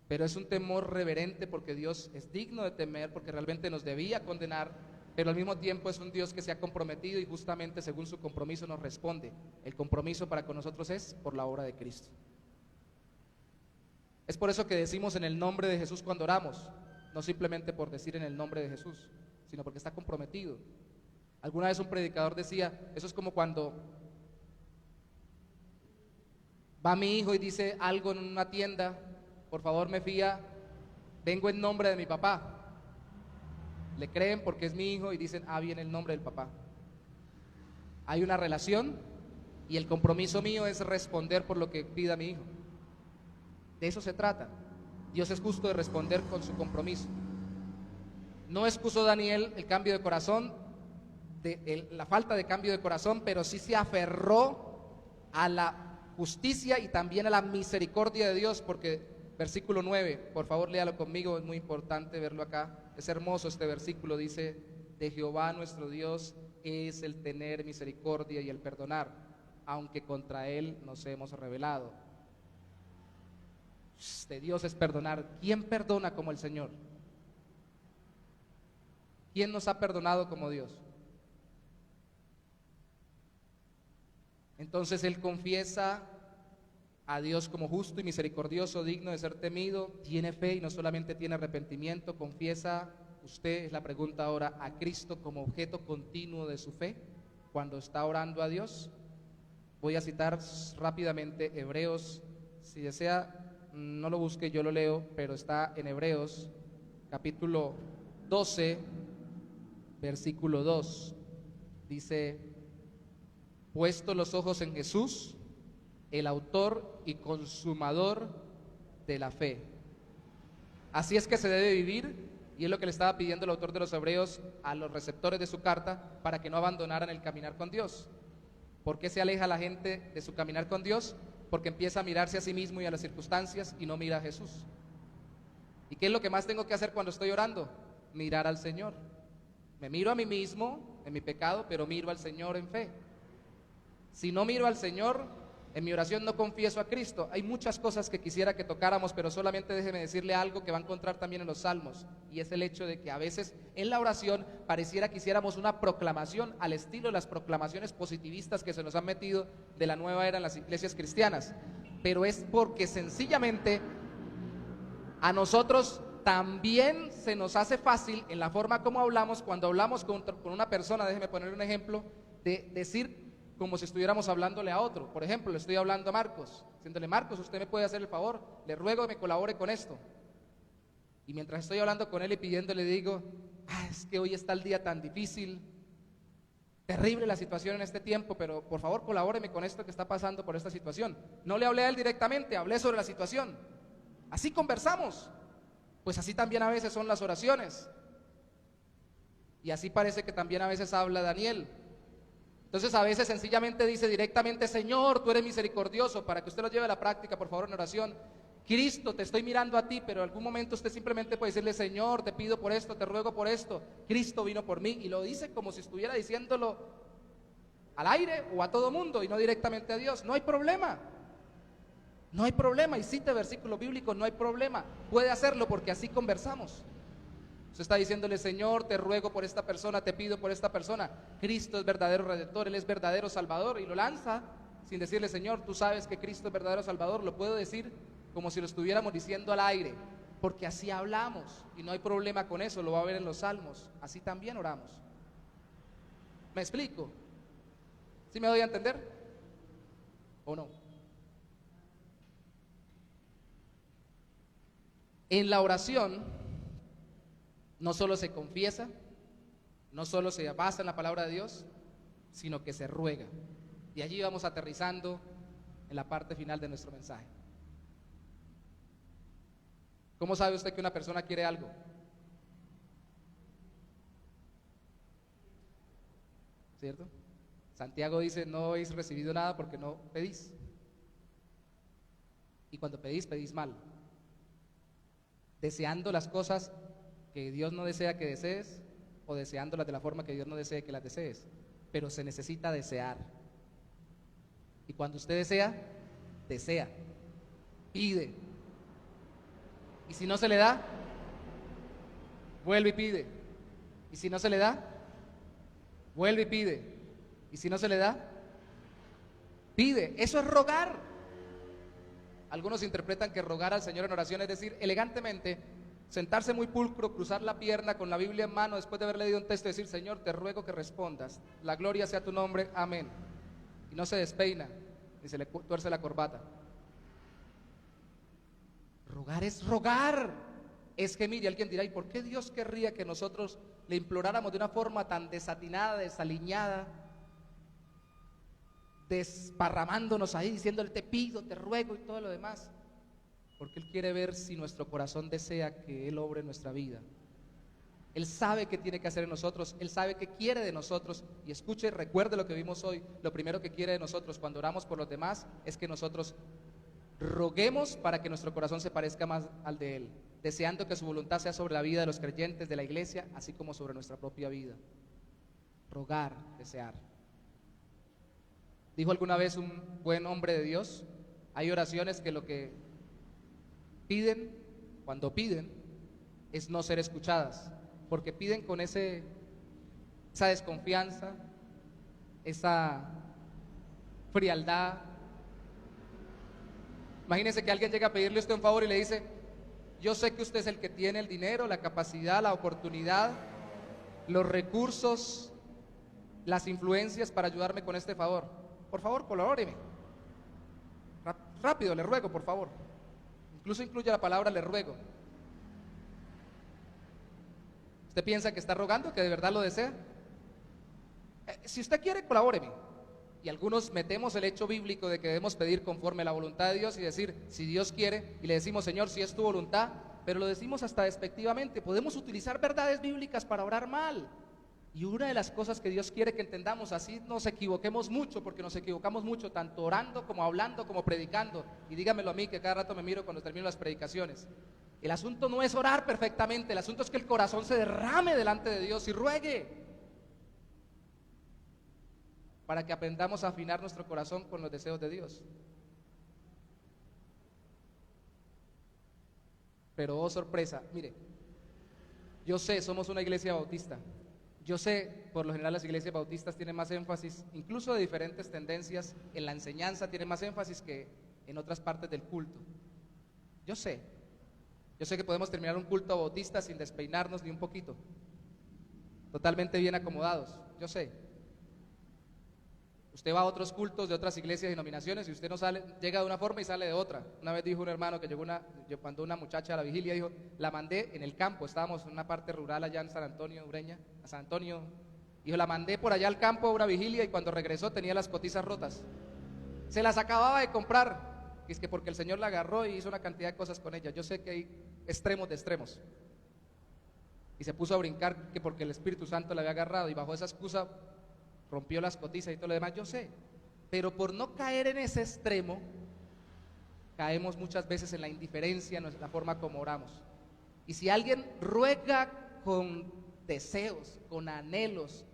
pero es un temor reverente porque Dios es digno de temer, porque realmente nos debía condenar, pero al mismo tiempo es un Dios que se ha comprometido y justamente según su compromiso nos responde. El compromiso para con nosotros es por la obra de Cristo. Es por eso que decimos en el nombre de Jesús cuando oramos, no simplemente por decir en el nombre de Jesús, sino porque está comprometido. Alguna vez un predicador decía, eso es como cuando va mi hijo y dice algo en una tienda, por favor me fía, vengo en nombre de mi papá. Le creen porque es mi hijo y dicen, viene el nombre del papá. Hay una relación y el compromiso mío es responder por lo que pida mi hijo. De eso se trata. Dios es justo de responder con su compromiso. No excusó Daniel el cambio de corazón, la falta de cambio de corazón, pero sí se aferró a la justicia y también a la misericordia de Dios, porque versículo 9, por favor léalo conmigo, es muy importante verlo acá, es hermoso este versículo, dice, de Jehová nuestro Dios es el tener misericordia y el perdonar, aunque contra Él nos hemos rebelado. De Dios es perdonar. ¿Quién perdona como el Señor? ¿Quién nos ha perdonado como Dios? Entonces él confiesa a Dios como justo y misericordioso, digno de ser temido, tiene fe y no solamente tiene arrepentimiento, confiesa usted, es la pregunta ahora, a Cristo como objeto continuo de su fe cuando está orando a Dios. Voy a citar rápidamente Hebreos, si desea no lo busque, yo lo leo, pero está en Hebreos capítulo 12, versículo 2, dice: puesto los ojos en Jesús, el autor y consumador de la fe. Así es que se debe vivir, y es lo que le estaba pidiendo el autor de los Hebreos a los receptores de su carta, para que no abandonaran el caminar con Dios. ¿Por qué se aleja la gente de su caminar con Dios? Porque empieza a mirarse a sí mismo y a las circunstancias y no mira a Jesús. ¿Y qué es lo que más tengo que hacer cuando estoy orando? Mirar al Señor. Me miro a mí mismo en mi pecado, pero miro al Señor en fe. Si no miro al Señor, en mi oración no confieso a Cristo. Hay muchas cosas que quisiera que tocáramos, pero solamente déjeme decirle algo que va a encontrar también en los Salmos, y es el hecho de que a veces en la oración pareciera que hiciéramos una proclamación al estilo de las proclamaciones positivistas que se nos han metido de la nueva era en las iglesias cristianas, pero es porque sencillamente a nosotros también se nos hace fácil en la forma como hablamos, cuando hablamos con una persona, déjeme poner un ejemplo, de decir como si estuviéramos hablándole a otro. Por ejemplo, le estoy hablando a Marcos, diciéndole: Marcos, usted me puede hacer el favor, le ruego que me colabore con esto. Y mientras estoy hablando con él y pidiéndole, digo: es que hoy está el día tan difícil, terrible la situación en este tiempo, pero por favor colabóreme con esto que está pasando por esta situación. No le hablé a él directamente, hablé sobre la situación. Así conversamos. Pues así también a veces son las oraciones. Y así parece que también a veces habla Daniel. Entonces a veces sencillamente dice directamente: Señor, tú eres misericordioso, para que usted lo lleve a la práctica, por favor, en oración. Cristo, te estoy mirando a ti, pero en algún momento usted simplemente puede decirle: Señor, te pido por esto, te ruego por esto, Cristo vino por mí, y lo dice como si estuviera diciéndolo al aire o a todo mundo y no directamente a Dios. No hay problema, no hay problema, y cita versículos bíblicos, no hay problema, puede hacerlo porque así conversamos. Usted está diciéndole: Señor, te ruego por esta persona, te pido por esta persona. Cristo es verdadero Redentor, Él es verdadero Salvador, y lo lanza sin decirle: Señor, tú sabes que Cristo es verdadero Salvador. Lo puedo decir como si lo estuviéramos diciendo al aire, porque así hablamos y no hay problema con eso. Lo va a ver en los Salmos, así también oramos. ¿Me explico? ¿Sí me doy a entender? ¿O no? En la oración no solo se confiesa, no solo se basa en la palabra de Dios, sino que se ruega. Y allí vamos aterrizando en la parte final de nuestro mensaje. ¿Cómo sabe usted que una persona quiere algo? ¿Cierto? Santiago dice, no habéis recibido nada porque no pedís. Y cuando pedís, pedís mal. Deseando las cosas que Dios no desea que desees, o deseándolas de la forma que Dios no desee que las desees. Pero se necesita desear. Y cuando usted desea, pide. Y si no se le da, vuelve y pide. Y si no se le da, vuelve y pide. Y si no se le da, pide. Eso es rogar. Algunos interpretan que rogar al Señor en oración es decir, elegantemente, sentarse muy pulcro, cruzar la pierna con la Biblia en mano, después de haber leído un texto, decir, Señor, te ruego que respondas. La gloria sea tu nombre, amén. Y no se despeina, ni se le tuerce la corbata. Rogar es rogar, es gemir. Y alguien dirá, ¿y por qué Dios querría que nosotros le imploráramos de una forma tan desatinada, desaliñada, desparramándonos ahí, diciéndole te pido, te ruego y todo lo demás? Porque Él quiere ver si nuestro corazón desea que Él obre en nuestra vida. Él sabe qué tiene que hacer en nosotros, Él sabe qué quiere de nosotros. Y escuche, recuerde lo que vimos hoy. Lo primero que quiere de nosotros cuando oramos por los demás es que nosotros roguemos para que nuestro corazón se parezca más al de Él, deseando que su voluntad sea sobre la vida de los creyentes, de la iglesia, así como sobre nuestra propia vida. Rogar, desear. Dijo alguna vez un buen hombre de Dios, hay oraciones que lo que piden, cuando piden, es no ser escuchadas, porque piden con esa desconfianza, esa frialdad. Imagínense que alguien llega a pedirle a usted un favor y le dice, yo sé que usted es el que tiene el dinero, la capacidad, la oportunidad, los recursos, las influencias para ayudarme con este favor. Por favor, colabóreme. Rápido, le ruego, por favor. Incluso incluye la palabra le ruego. ¿Usted piensa que está rogando, que de verdad lo desea? Si usted quiere, colabóreme. Y algunos metemos el hecho bíblico de que debemos pedir conforme a la voluntad de Dios y decir, si Dios quiere, y le decimos, Señor, si es tu voluntad, pero lo decimos hasta despectivamente. Podemos utilizar verdades bíblicas para orar mal. Y una de las cosas que Dios quiere que entendamos, así nos equivoquemos mucho, porque nos equivocamos mucho, tanto orando como hablando como predicando. Y dígamelo a mí, que cada rato me miro cuando termino las predicaciones. El asunto no es orar perfectamente, el asunto es que el corazón se derrame delante de Dios y ruegue, para que aprendamos a afinar nuestro corazón con los deseos de Dios. Pero oh sorpresa, mire, yo sé, somos una iglesia bautista. Yo sé, por lo general las iglesias bautistas tienen más énfasis, incluso de diferentes tendencias, en la enseñanza tienen más énfasis que en otras partes del culto. Yo sé que podemos terminar un culto bautista sin despeinarnos ni un poquito, totalmente bien acomodados, yo sé. Usted va a otros cultos de otras iglesias y denominaciones y usted no sale, llega de una forma y sale de otra. Una vez dijo un hermano que mandó una muchacha a la vigilia, dijo, la mandé en el campo, estábamos en una parte rural allá en San Antonio, Ureña, a San Antonio, dijo, la mandé por allá al campo a una vigilia y cuando regresó tenía las cotizas rotas. Se las acababa de comprar, y es que porque el Señor la agarró y hizo una cantidad de cosas con ella. Yo sé que hay extremos de extremos. Y se puso a brincar que porque el Espíritu Santo la había agarrado y bajo esa excusa rompió las cotizas y todo lo demás, yo sé, pero por no caer en ese extremo, caemos muchas veces en la indiferencia, en la forma como oramos. Y si alguien ruega con deseos, con anhelos,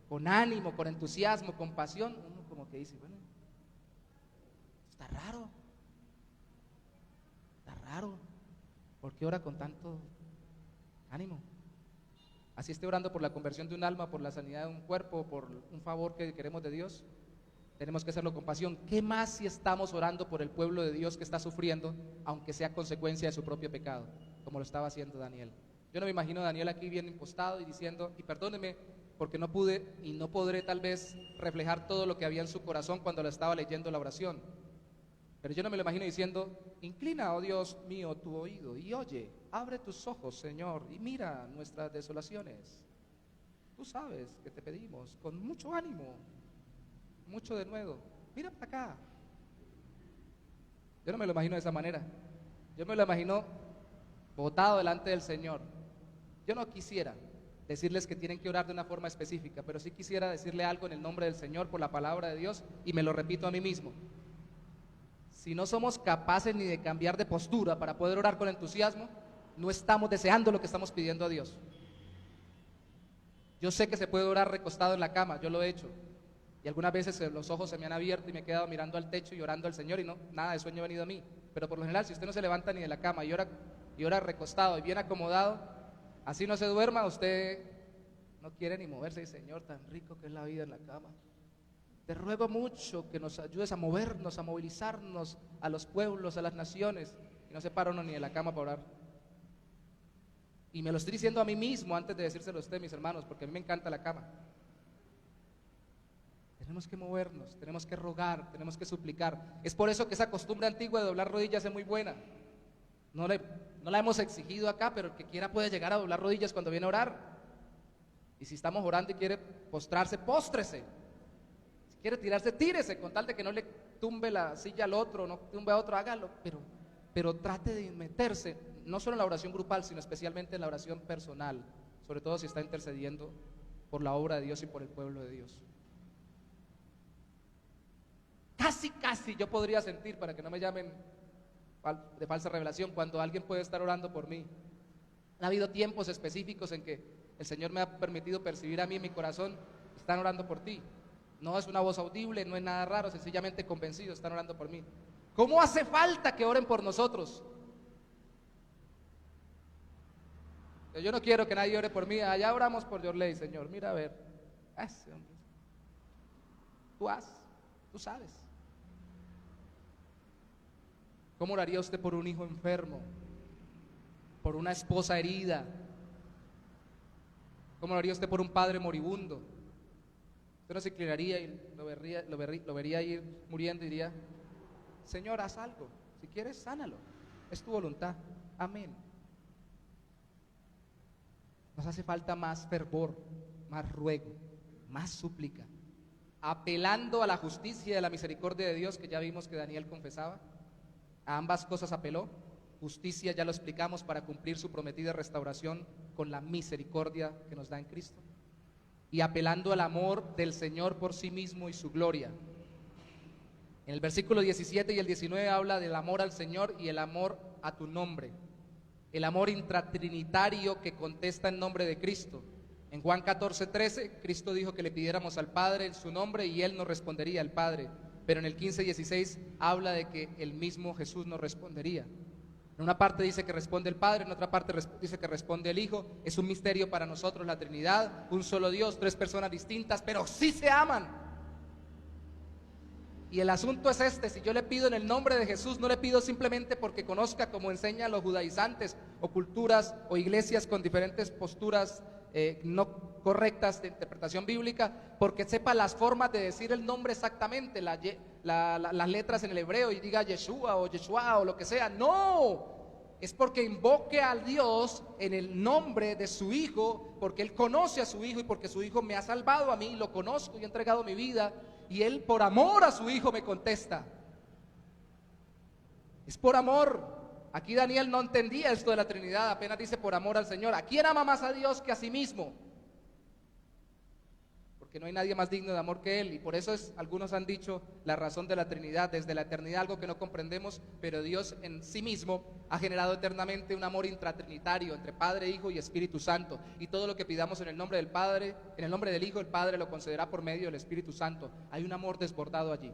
con ánimo, con entusiasmo, con pasión, uno como que dice, bueno, está raro, ¿por qué ora con tanto ánimo? Así esté orando por la conversión de un alma, por la sanidad de un cuerpo, por un favor que queremos de Dios, tenemos que hacerlo con pasión. ¿Qué más si estamos orando por el pueblo de Dios que está sufriendo, aunque sea consecuencia de su propio pecado, como lo estaba haciendo Daniel? Yo no me imagino a Daniel aquí bien impostado y diciendo, y perdóneme porque no pude y no podré tal vez reflejar todo lo que había en su corazón cuando lo estaba leyendo la oración. Pero yo no me lo imagino diciendo, inclina, oh Dios mío, tu oído y oye, abre tus ojos, Señor, y mira nuestras desolaciones. Tú sabes que te pedimos con mucho ánimo, mucho denuedo. Mira para acá. Yo no me lo imagino de esa manera. Yo me lo imagino botado delante del Señor. Yo no quisiera decirles que tienen que orar de una forma específica, pero sí quisiera decirle algo en el nombre del Señor por la palabra de Dios, y me lo repito a mí mismo. Si no somos capaces ni de cambiar de postura para poder orar con entusiasmo, no estamos deseando lo que estamos pidiendo a Dios. Yo sé que se puede orar recostado en la cama, yo lo he hecho, y algunas veces los ojos se me han abierto y me he quedado mirando al techo y orando al Señor, y no, nada de sueño ha venido a mí. Pero por lo general, si usted no se levanta ni de la cama y ora recostado y bien acomodado, así no se duerma, usted no quiere ni moverse. Y Señor, tan rico que es la vida en la cama. Te ruego mucho que nos ayudes a movernos, a movilizarnos a los pueblos, a las naciones. Y no se para uno ni de la cama para orar. Y me lo estoy diciendo a mí mismo antes de decírselo a usted, mis hermanos, porque a mí me encanta la cama. Tenemos que movernos, tenemos que rogar, tenemos que suplicar. Es por eso que esa costumbre antigua de doblar rodillas es muy buena. No la hemos exigido acá, pero el que quiera puede llegar a doblar rodillas cuando viene a orar. Y si estamos orando y quiere postrarse, póstrese. Si quiere tirarse, tírese, con tal de que no le tumbe la silla al otro, no tumbe a otro, hágalo. Pero trate de meterse, no solo en la oración grupal, sino especialmente en la oración personal, sobre todo si está intercediendo por la obra de Dios y por el pueblo de Dios. Casi yo podría sentir, para que no me llamen de falsa revelación, cuando alguien puede estar orando por mí. Ha habido tiempos específicos en que el Señor me ha permitido percibir a mí en mi corazón, están orando por ti. No es una voz audible, no es nada raro, sencillamente convencidos, están orando por mí. ¿Cómo hace falta que oren por nosotros? Yo no quiero que nadie ore por mí. Allá oramos por Yorley, Señor, mira a ver. Ese hombre. Tú sabes. ¿Cómo oraría usted por un hijo enfermo? ¿Por una esposa herida? ¿Cómo oraría usted por un padre moribundo? Usted no se inclinaría y lo vería ir muriendo y diría, Señor, haz algo, si quieres, sánalo, es tu voluntad, amén. Nos hace falta más fervor, más ruego, más súplica, apelando a la justicia y a la misericordia de Dios, que ya vimos que Daniel confesaba. A ambas cosas apeló. Justicia, ya lo explicamos, para cumplir su prometida restauración con la misericordia que nos da en Cristo, y apelando al amor del Señor por sí mismo y su gloria. En el versículo 17 y el 19 habla del amor al Señor y el amor a tu nombre, el amor intratrinitario que contesta en nombre de Cristo. En Juan 14:13, Cristo dijo que le pidiéramos al Padre en su nombre y Él nos respondería, al Padre. Pero en el 15:16 habla de que el mismo Jesús nos respondería. En una parte dice que responde el Padre, en otra parte dice que responde el Hijo. Es un misterio para nosotros la Trinidad, un solo Dios, tres personas distintas, pero sí se aman. Y el asunto es este: si yo le pido en el nombre de Jesús, no le pido simplemente porque conozca, como enseñan los judaizantes, o culturas o iglesias con diferentes posturas no correctas de interpretación bíblica, porque sepa las formas de decir el nombre exactamente, las letras en el hebreo, y diga Yeshua o Yeshua o lo que sea. No, es porque invoque a Dios en el nombre de su Hijo, porque Él conoce a su Hijo y porque su Hijo me ha salvado a mí, lo conozco y he entregado mi vida, y Él por amor a su Hijo me contesta. Es por amor. Aquí Daniel no entendía esto de la Trinidad, apenas dice por amor al Señor. ¿A quién ama más a Dios que a sí mismo? Porque no hay nadie más digno de amor que Él, y por eso algunos han dicho la razón de la Trinidad, desde la eternidad, algo que no comprendemos, pero Dios en sí mismo ha generado eternamente un amor intratrinitario entre Padre, Hijo y Espíritu Santo, y todo lo que pidamos en el nombre del Padre, en el nombre del Hijo, el Padre lo concederá por medio del Espíritu Santo. Hay un amor desbordado allí.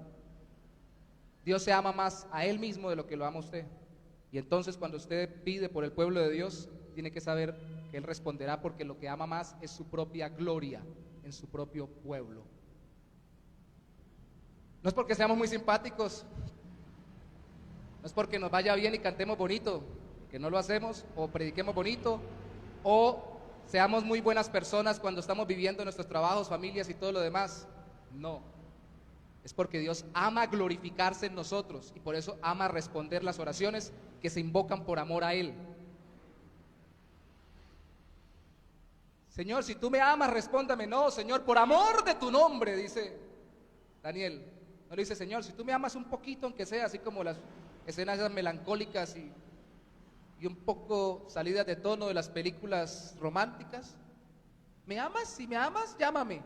Dios se ama más a Él mismo de lo que lo ama a usted. Y entonces, cuando usted pide por el pueblo de Dios, tiene que saber que Él responderá, porque lo que ama más es su propia gloria en su propio pueblo. No es porque seamos muy simpáticos, no es porque nos vaya bien y cantemos bonito, que no lo hacemos, o prediquemos bonito, o seamos muy buenas personas cuando estamos viviendo nuestros trabajos, familias y todo lo demás. No, es porque Dios ama glorificarse en nosotros y por eso ama responder las oraciones que se invocan por amor a Él. Señor, si tú me amas, respóndame. No, Señor, por amor de tu nombre, dice Daniel. No le dice, Señor, si tú me amas un poquito, aunque sea, así como las escenas esas melancólicas y un poco salidas de tono de las películas románticas. ¿Me amas? Si me amas, llámame.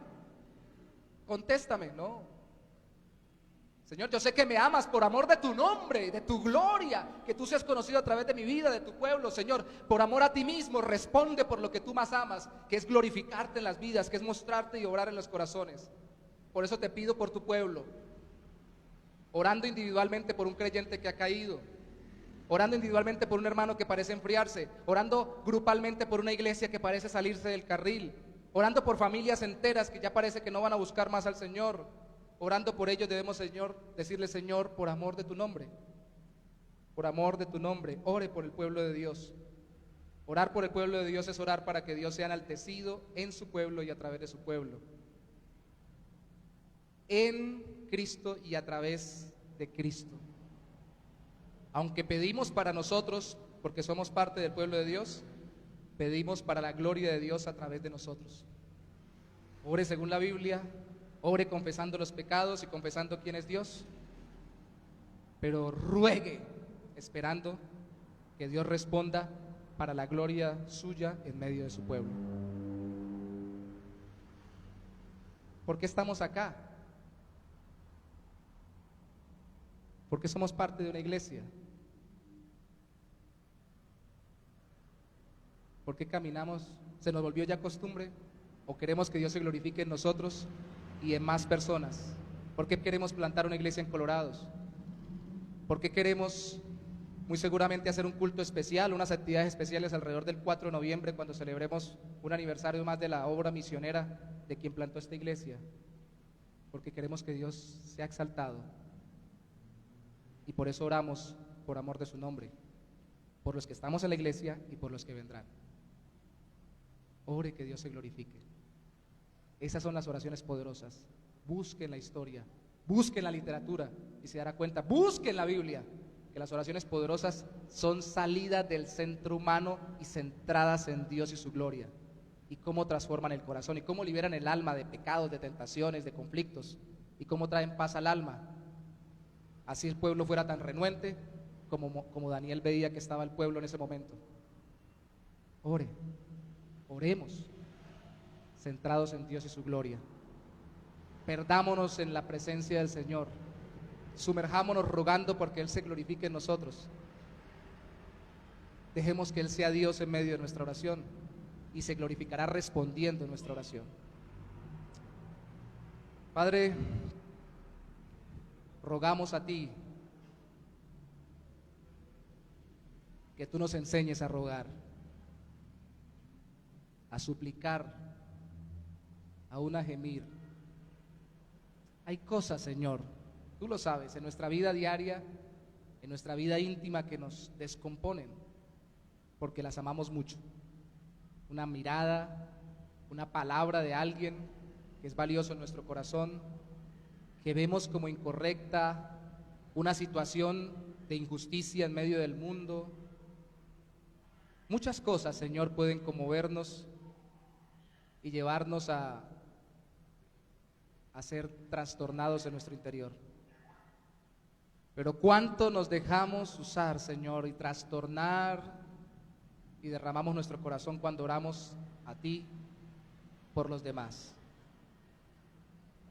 Contéstame, no. Señor, yo sé que me amas por amor de tu nombre, de tu gloria, que tú seas conocido a través de mi vida, de tu pueblo. Señor, por amor a ti mismo, responde por lo que tú más amas, que es glorificarte en las vidas, que es mostrarte y obrar en los corazones. Por eso te pido por tu pueblo, orando individualmente por un creyente que ha caído, orando individualmente por un hermano que parece enfriarse, orando grupalmente por una iglesia que parece salirse del carril, orando por familias enteras que ya parece que no van a buscar más al Señor. Orando por ellos debemos, Señor, decirle, Señor, por amor de tu nombre, por amor de tu nombre, ore por el pueblo de Dios. Orar por el pueblo de Dios es orar para que Dios sea enaltecido en su pueblo y a través de su pueblo. En Cristo y a través de Cristo. Aunque pedimos para nosotros, porque somos parte del pueblo de Dios, pedimos para la gloria de Dios a través de nosotros. Ore según la Biblia, ore confesando los pecados y confesando quién es Dios, pero ruegue esperando que Dios responda para la gloria suya en medio de su pueblo. ¿Por qué estamos acá? Porque somos parte de una iglesia. ¿Por qué caminamos? ¿Se nos volvió ya costumbre? ¿O queremos que Dios se glorifique en nosotros y en más personas? ¿Por qué queremos plantar una iglesia en Colorados? ¿Por qué queremos muy seguramente hacer un culto especial, unas actividades especiales alrededor del 4 de noviembre cuando celebremos un aniversario más de la obra misionera de quien plantó esta iglesia? Porque queremos que Dios sea exaltado y por eso oramos por amor de su nombre, por los que estamos en la iglesia y por los que vendrán. Ore que Dios se glorifique. Esas son las oraciones poderosas. Busquen la historia, busquen la literatura y se dará cuenta, busquen la Biblia, que las oraciones poderosas son salidas del centro humano y centradas en Dios y su gloria, y cómo transforman el corazón y cómo liberan el alma de pecados, de tentaciones, de conflictos, y cómo traen paz al alma. Así el pueblo fuera tan renuente como Daniel veía que estaba el pueblo en ese momento. Ore, oremos centrados en Dios y su gloria. Perdámonos en la presencia del Señor, sumerjámonos rogando porque Él se glorifique en nosotros. Dejemos que Él sea Dios en medio de nuestra oración y se glorificará respondiendo en nuestra oración. Padre, rogamos a ti que tú nos enseñes a rogar, a suplicar, aún a gemir. Hay cosas, Señor, tú lo sabes, en nuestra vida diaria, en nuestra vida íntima que nos descomponen porque las amamos mucho. Una mirada, una palabra de alguien que es valioso en nuestro corazón, que vemos como incorrecta, una situación de injusticia en medio del mundo. Muchas cosas, Señor, pueden conmovernos y llevarnos a ser trastornados en nuestro interior. Pero cuánto nos dejamos usar, Señor, y trastornar y derramamos nuestro corazón cuando oramos a ti por los demás.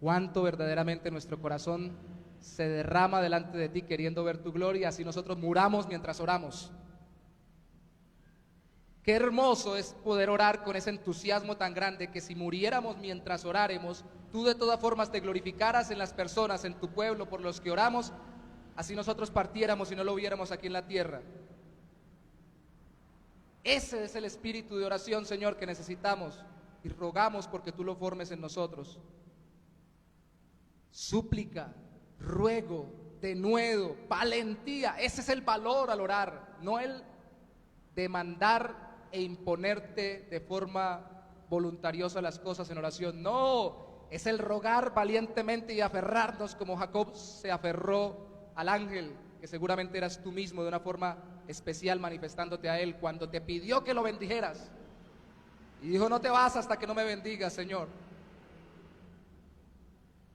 Cuánto verdaderamente nuestro corazón se derrama delante de ti queriendo ver tu gloria, así nosotros muramos mientras oramos. Qué hermoso es poder orar con ese entusiasmo tan grande que si muriéramos mientras oráremos, tú de todas formas te glorificaras en las personas, en tu pueblo, por los que oramos, así nosotros partiéramos y no lo viéramos aquí en la tierra. Ese es el espíritu de oración, Señor, que necesitamos y rogamos porque tú lo formes en nosotros. Súplica, ruego, denuedo, valentía, ese es el valor al orar, no el demandar e imponerte de forma voluntariosa las cosas en oración. No, Es el rogar valientemente y aferrarnos como Jacob se aferró al ángel, que seguramente eras tú mismo de una forma especial manifestándote a él cuando te pidió que lo bendijeras. Y dijo, no te vas hasta que no me bendigas, Señor.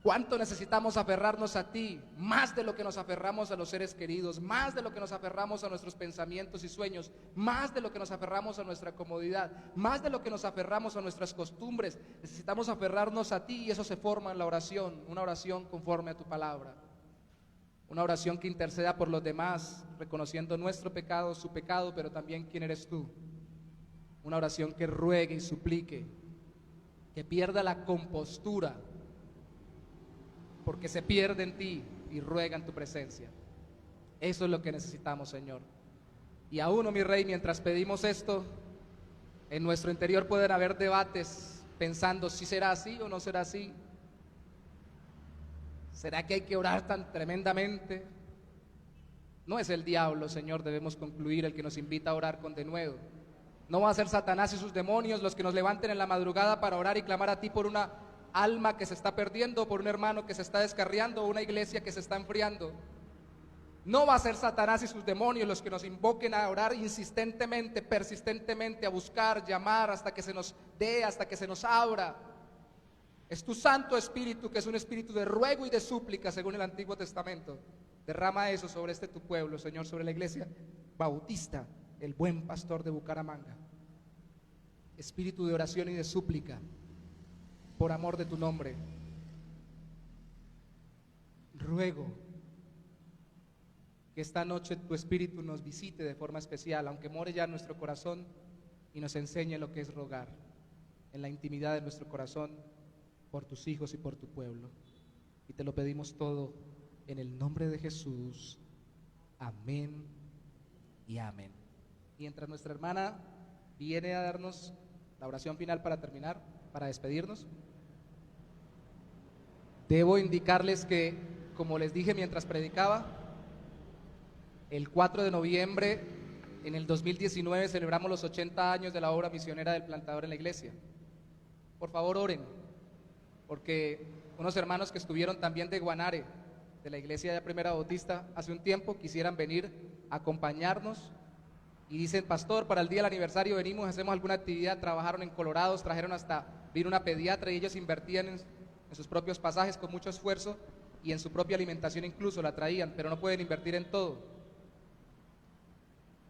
¿Cuánto necesitamos aferrarnos a ti? Más de lo que nos aferramos a los seres queridos, más de lo que nos aferramos a nuestros pensamientos y sueños, más de lo que nos aferramos a nuestra comodidad, más de lo que nos aferramos a nuestras costumbres. Necesitamos aferrarnos a ti y eso se forma en la oración, una oración conforme a tu palabra. Una oración que interceda por los demás, reconociendo nuestro pecado, su pecado, pero también quién eres tú. Una oración que ruegue y suplique, que pierda la compostura, porque se pierde en ti y ruega en tu presencia. Eso es lo que necesitamos, Señor. Y aún, oh mi Rey, mientras pedimos esto, en nuestro interior pueden haber debates pensando si será así o no será así. ¿Será que hay que orar tan tremendamente? No es el diablo, Señor, debemos concluir, el que nos invita a orar con denuedo. No va a ser Satanás y sus demonios los que nos levanten en la madrugada para orar y clamar a ti por una alma que se está perdiendo, por un hermano que se está descarriando, o una iglesia que se está enfriando. No va a ser Satanás y sus demonios los que nos invoquen a orar insistentemente, persistentemente, a buscar, llamar hasta que se nos dé, hasta que se nos abra. Es tu Santo Espíritu, que es un espíritu de ruego y de súplica según el Antiguo Testamento. Derrama eso sobre este tu pueblo, Señor, sobre la iglesia bautista, el buen pastor de Bucaramanga. Espíritu de oración y de súplica, por amor de tu nombre. Ruego que esta noche tu Espíritu nos visite de forma especial, aunque more ya en nuestro corazón, y nos enseñe lo que es rogar en la intimidad de nuestro corazón por tus hijos y por tu pueblo. Y te lo pedimos todo en el nombre de Jesús. Amén y amén. Mientras nuestra hermana viene a darnos la oración final para terminar, para despedirnos, debo indicarles que, como les dije mientras predicaba, el 4 de noviembre en el 2019 celebramos los 80 años de la obra misionera del Plantador en la iglesia. Por favor, oren, porque unos hermanos que estuvieron también de Guanare, de la iglesia de Primera Bautista, hace un tiempo quisieran venir a acompañarnos y dicen, pastor, para el día del aniversario venimos, hacemos alguna actividad. Trabajaron en Colorados, trajeron vino una pediatra y ellos invertían en sus propios pasajes con mucho esfuerzo y en su propia alimentación incluso la traían, pero no pueden invertir en todo.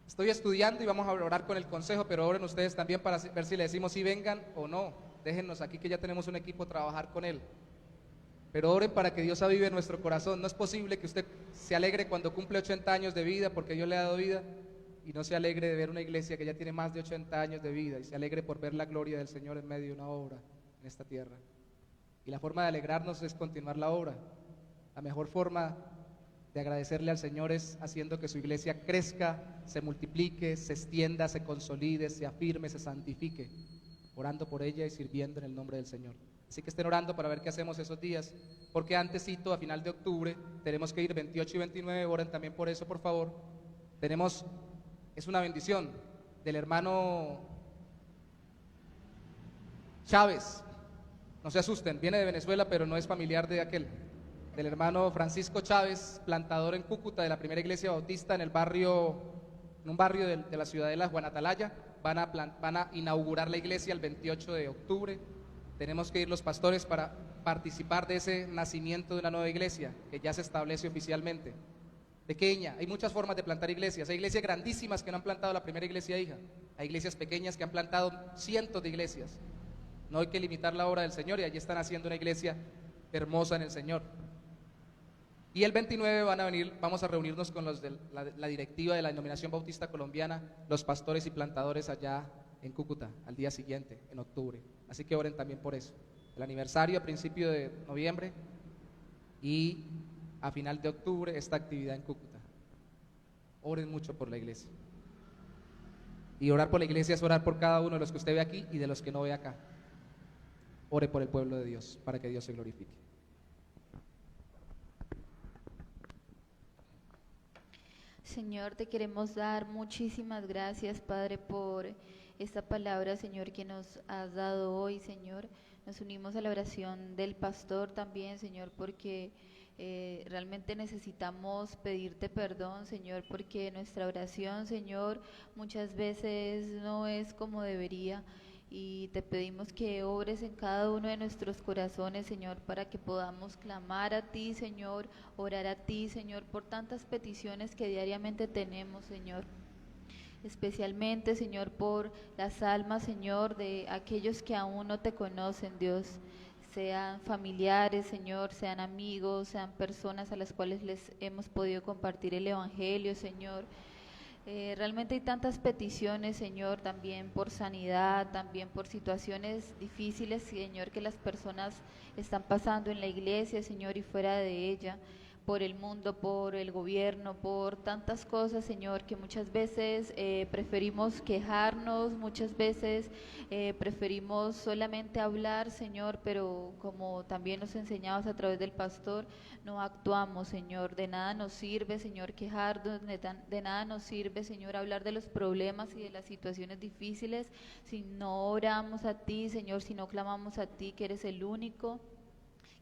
Estoy estudiando y vamos a orar con el consejo, pero oren ustedes también para ver si le decimos si vengan o no. Déjennos aquí que ya tenemos un equipo a trabajar con él. Pero oren para que Dios avive nuestro corazón. No es posible que usted se alegre cuando cumple 80 años de vida porque Dios le ha dado vida y no se alegre de ver una iglesia que ya tiene más de 80 años de vida y se alegre por ver la gloria del Señor en medio de una obra en esta tierra. Y la forma de alegrarnos es continuar la obra. La mejor forma de agradecerle al Señor es haciendo que su iglesia crezca, se multiplique, se extienda, se consolide, se afirme, se santifique, orando por ella y sirviendo en el nombre del Señor. Así que estén orando para ver qué hacemos esos días, porque antesito, a final de octubre, tenemos que ir 28 y 29, oren también por eso, por favor. Es una bendición del hermano Chávez, no se asusten, viene de Venezuela, pero no es familiar de aquel, del hermano Francisco Chávez, plantador en Cúcuta de la primera iglesia bautista en un barrio de la ciudadela Juan Atalaya. Van a inaugurar la iglesia el 28 de octubre. Tenemos que ir los pastores para participar de ese nacimiento de una nueva iglesia que ya se establece oficialmente. Pequeña, hay muchas formas de plantar iglesias. Hay iglesias grandísimas que no han plantado la primera iglesia hija. Hay iglesias pequeñas que han plantado cientos de iglesias. No hay que limitar la obra del Señor y allí están haciendo una iglesia hermosa en el Señor. Y el 29 vamos a reunirnos con los de la directiva de la denominación bautista colombiana, los pastores y plantadores allá en Cúcuta, al día siguiente, en octubre. Así que oren también por eso. El aniversario a principio de noviembre y a final de octubre esta actividad en Cúcuta. Oren mucho por la iglesia. Y orar por la iglesia es orar por cada uno de los que usted ve aquí y de los que no ve acá. Ore por el pueblo de Dios, para que Dios se glorifique. Señor, te queremos dar muchísimas gracias, Padre, por esta palabra, Señor, que nos has dado hoy, Señor. Nos unimos a la oración del pastor también, Señor, porque realmente necesitamos pedirte perdón, Señor, porque nuestra oración, Señor, muchas veces no es como debería. Y te pedimos que obres en cada uno de nuestros corazones, Señor, para que podamos clamar a ti, Señor, orar a ti, Señor, por tantas peticiones que diariamente tenemos, Señor. Especialmente, Señor, por las almas, Señor, de aquellos que aún no te conocen, Dios. Sean familiares, Señor, sean amigos, sean personas a las cuales les hemos podido compartir el Evangelio, Señor. Realmente hay tantas peticiones, Señor, también por sanidad, también por situaciones difíciles, Señor, que las personas están pasando en la iglesia, Señor, y fuera de ella, por el mundo, por el gobierno, por tantas cosas, Señor, que muchas veces preferimos quejarnos, muchas veces preferimos solamente hablar, Señor, pero como también nos enseñabas a través del pastor, no actuamos, Señor. De nada nos sirve, Señor, quejarnos, de nada nos sirve, Señor, hablar de los problemas y de las situaciones difíciles si no oramos a ti, Señor, si no clamamos a ti, que eres el único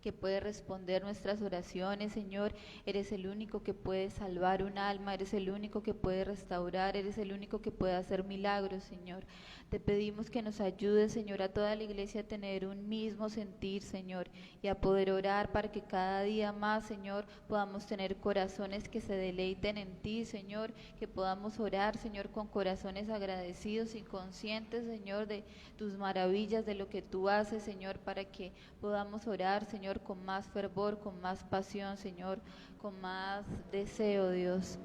que puede responder nuestras oraciones, Señor. Eres el único que puede salvar un alma, eres el único que puede restaurar, eres el único que puede hacer milagros, Señor. Te pedimos que nos ayudes, Señor, a toda la iglesia a tener un mismo sentir, Señor, y a poder orar para que cada día más, Señor, podamos tener corazones que se deleiten en ti, Señor, que podamos orar, Señor, con corazones agradecidos y conscientes, Señor, de tus maravillas, de lo que tú haces, Señor, para que podamos orar, Señor, con más fervor, con más pasión, Señor, con más deseo, Dios.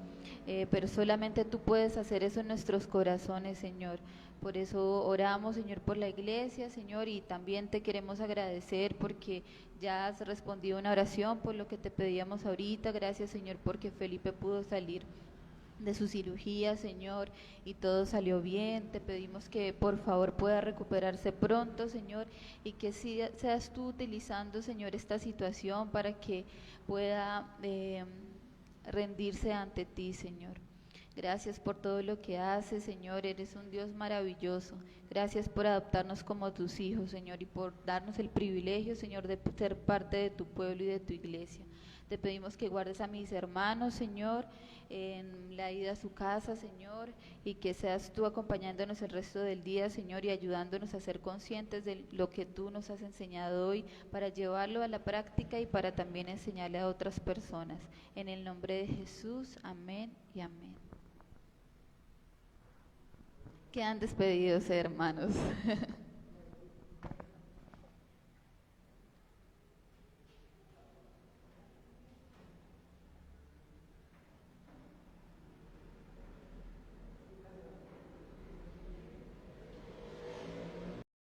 Pero solamente tú puedes hacer eso en nuestros corazones, Señor. Por eso oramos, Señor, por la iglesia, Señor, y también te queremos agradecer porque ya has respondido una oración por lo que te pedíamos ahorita. Gracias, Señor, porque Felipe pudo salir de su cirugía, Señor, y todo salió bien. Te pedimos que por favor pueda recuperarse pronto, Señor, y que seas tú utilizando, Señor, esta situación para que pueda rendirse ante ti, Señor. Gracias por todo lo que haces, Señor, eres un Dios maravilloso. Gracias por adoptarnos como tus hijos, Señor, y por darnos el privilegio, Señor, de ser parte de tu pueblo y de tu iglesia. Te pedimos que guardes a mis hermanos, Señor, en la ida a su casa, Señor, y que seas tú acompañándonos el resto del día, Señor, y ayudándonos a ser conscientes de lo que tú nos has enseñado hoy para llevarlo a la práctica y para también enseñarle a otras personas. En el nombre de Jesús, amén y amén. Quedan despedidos, hermanos.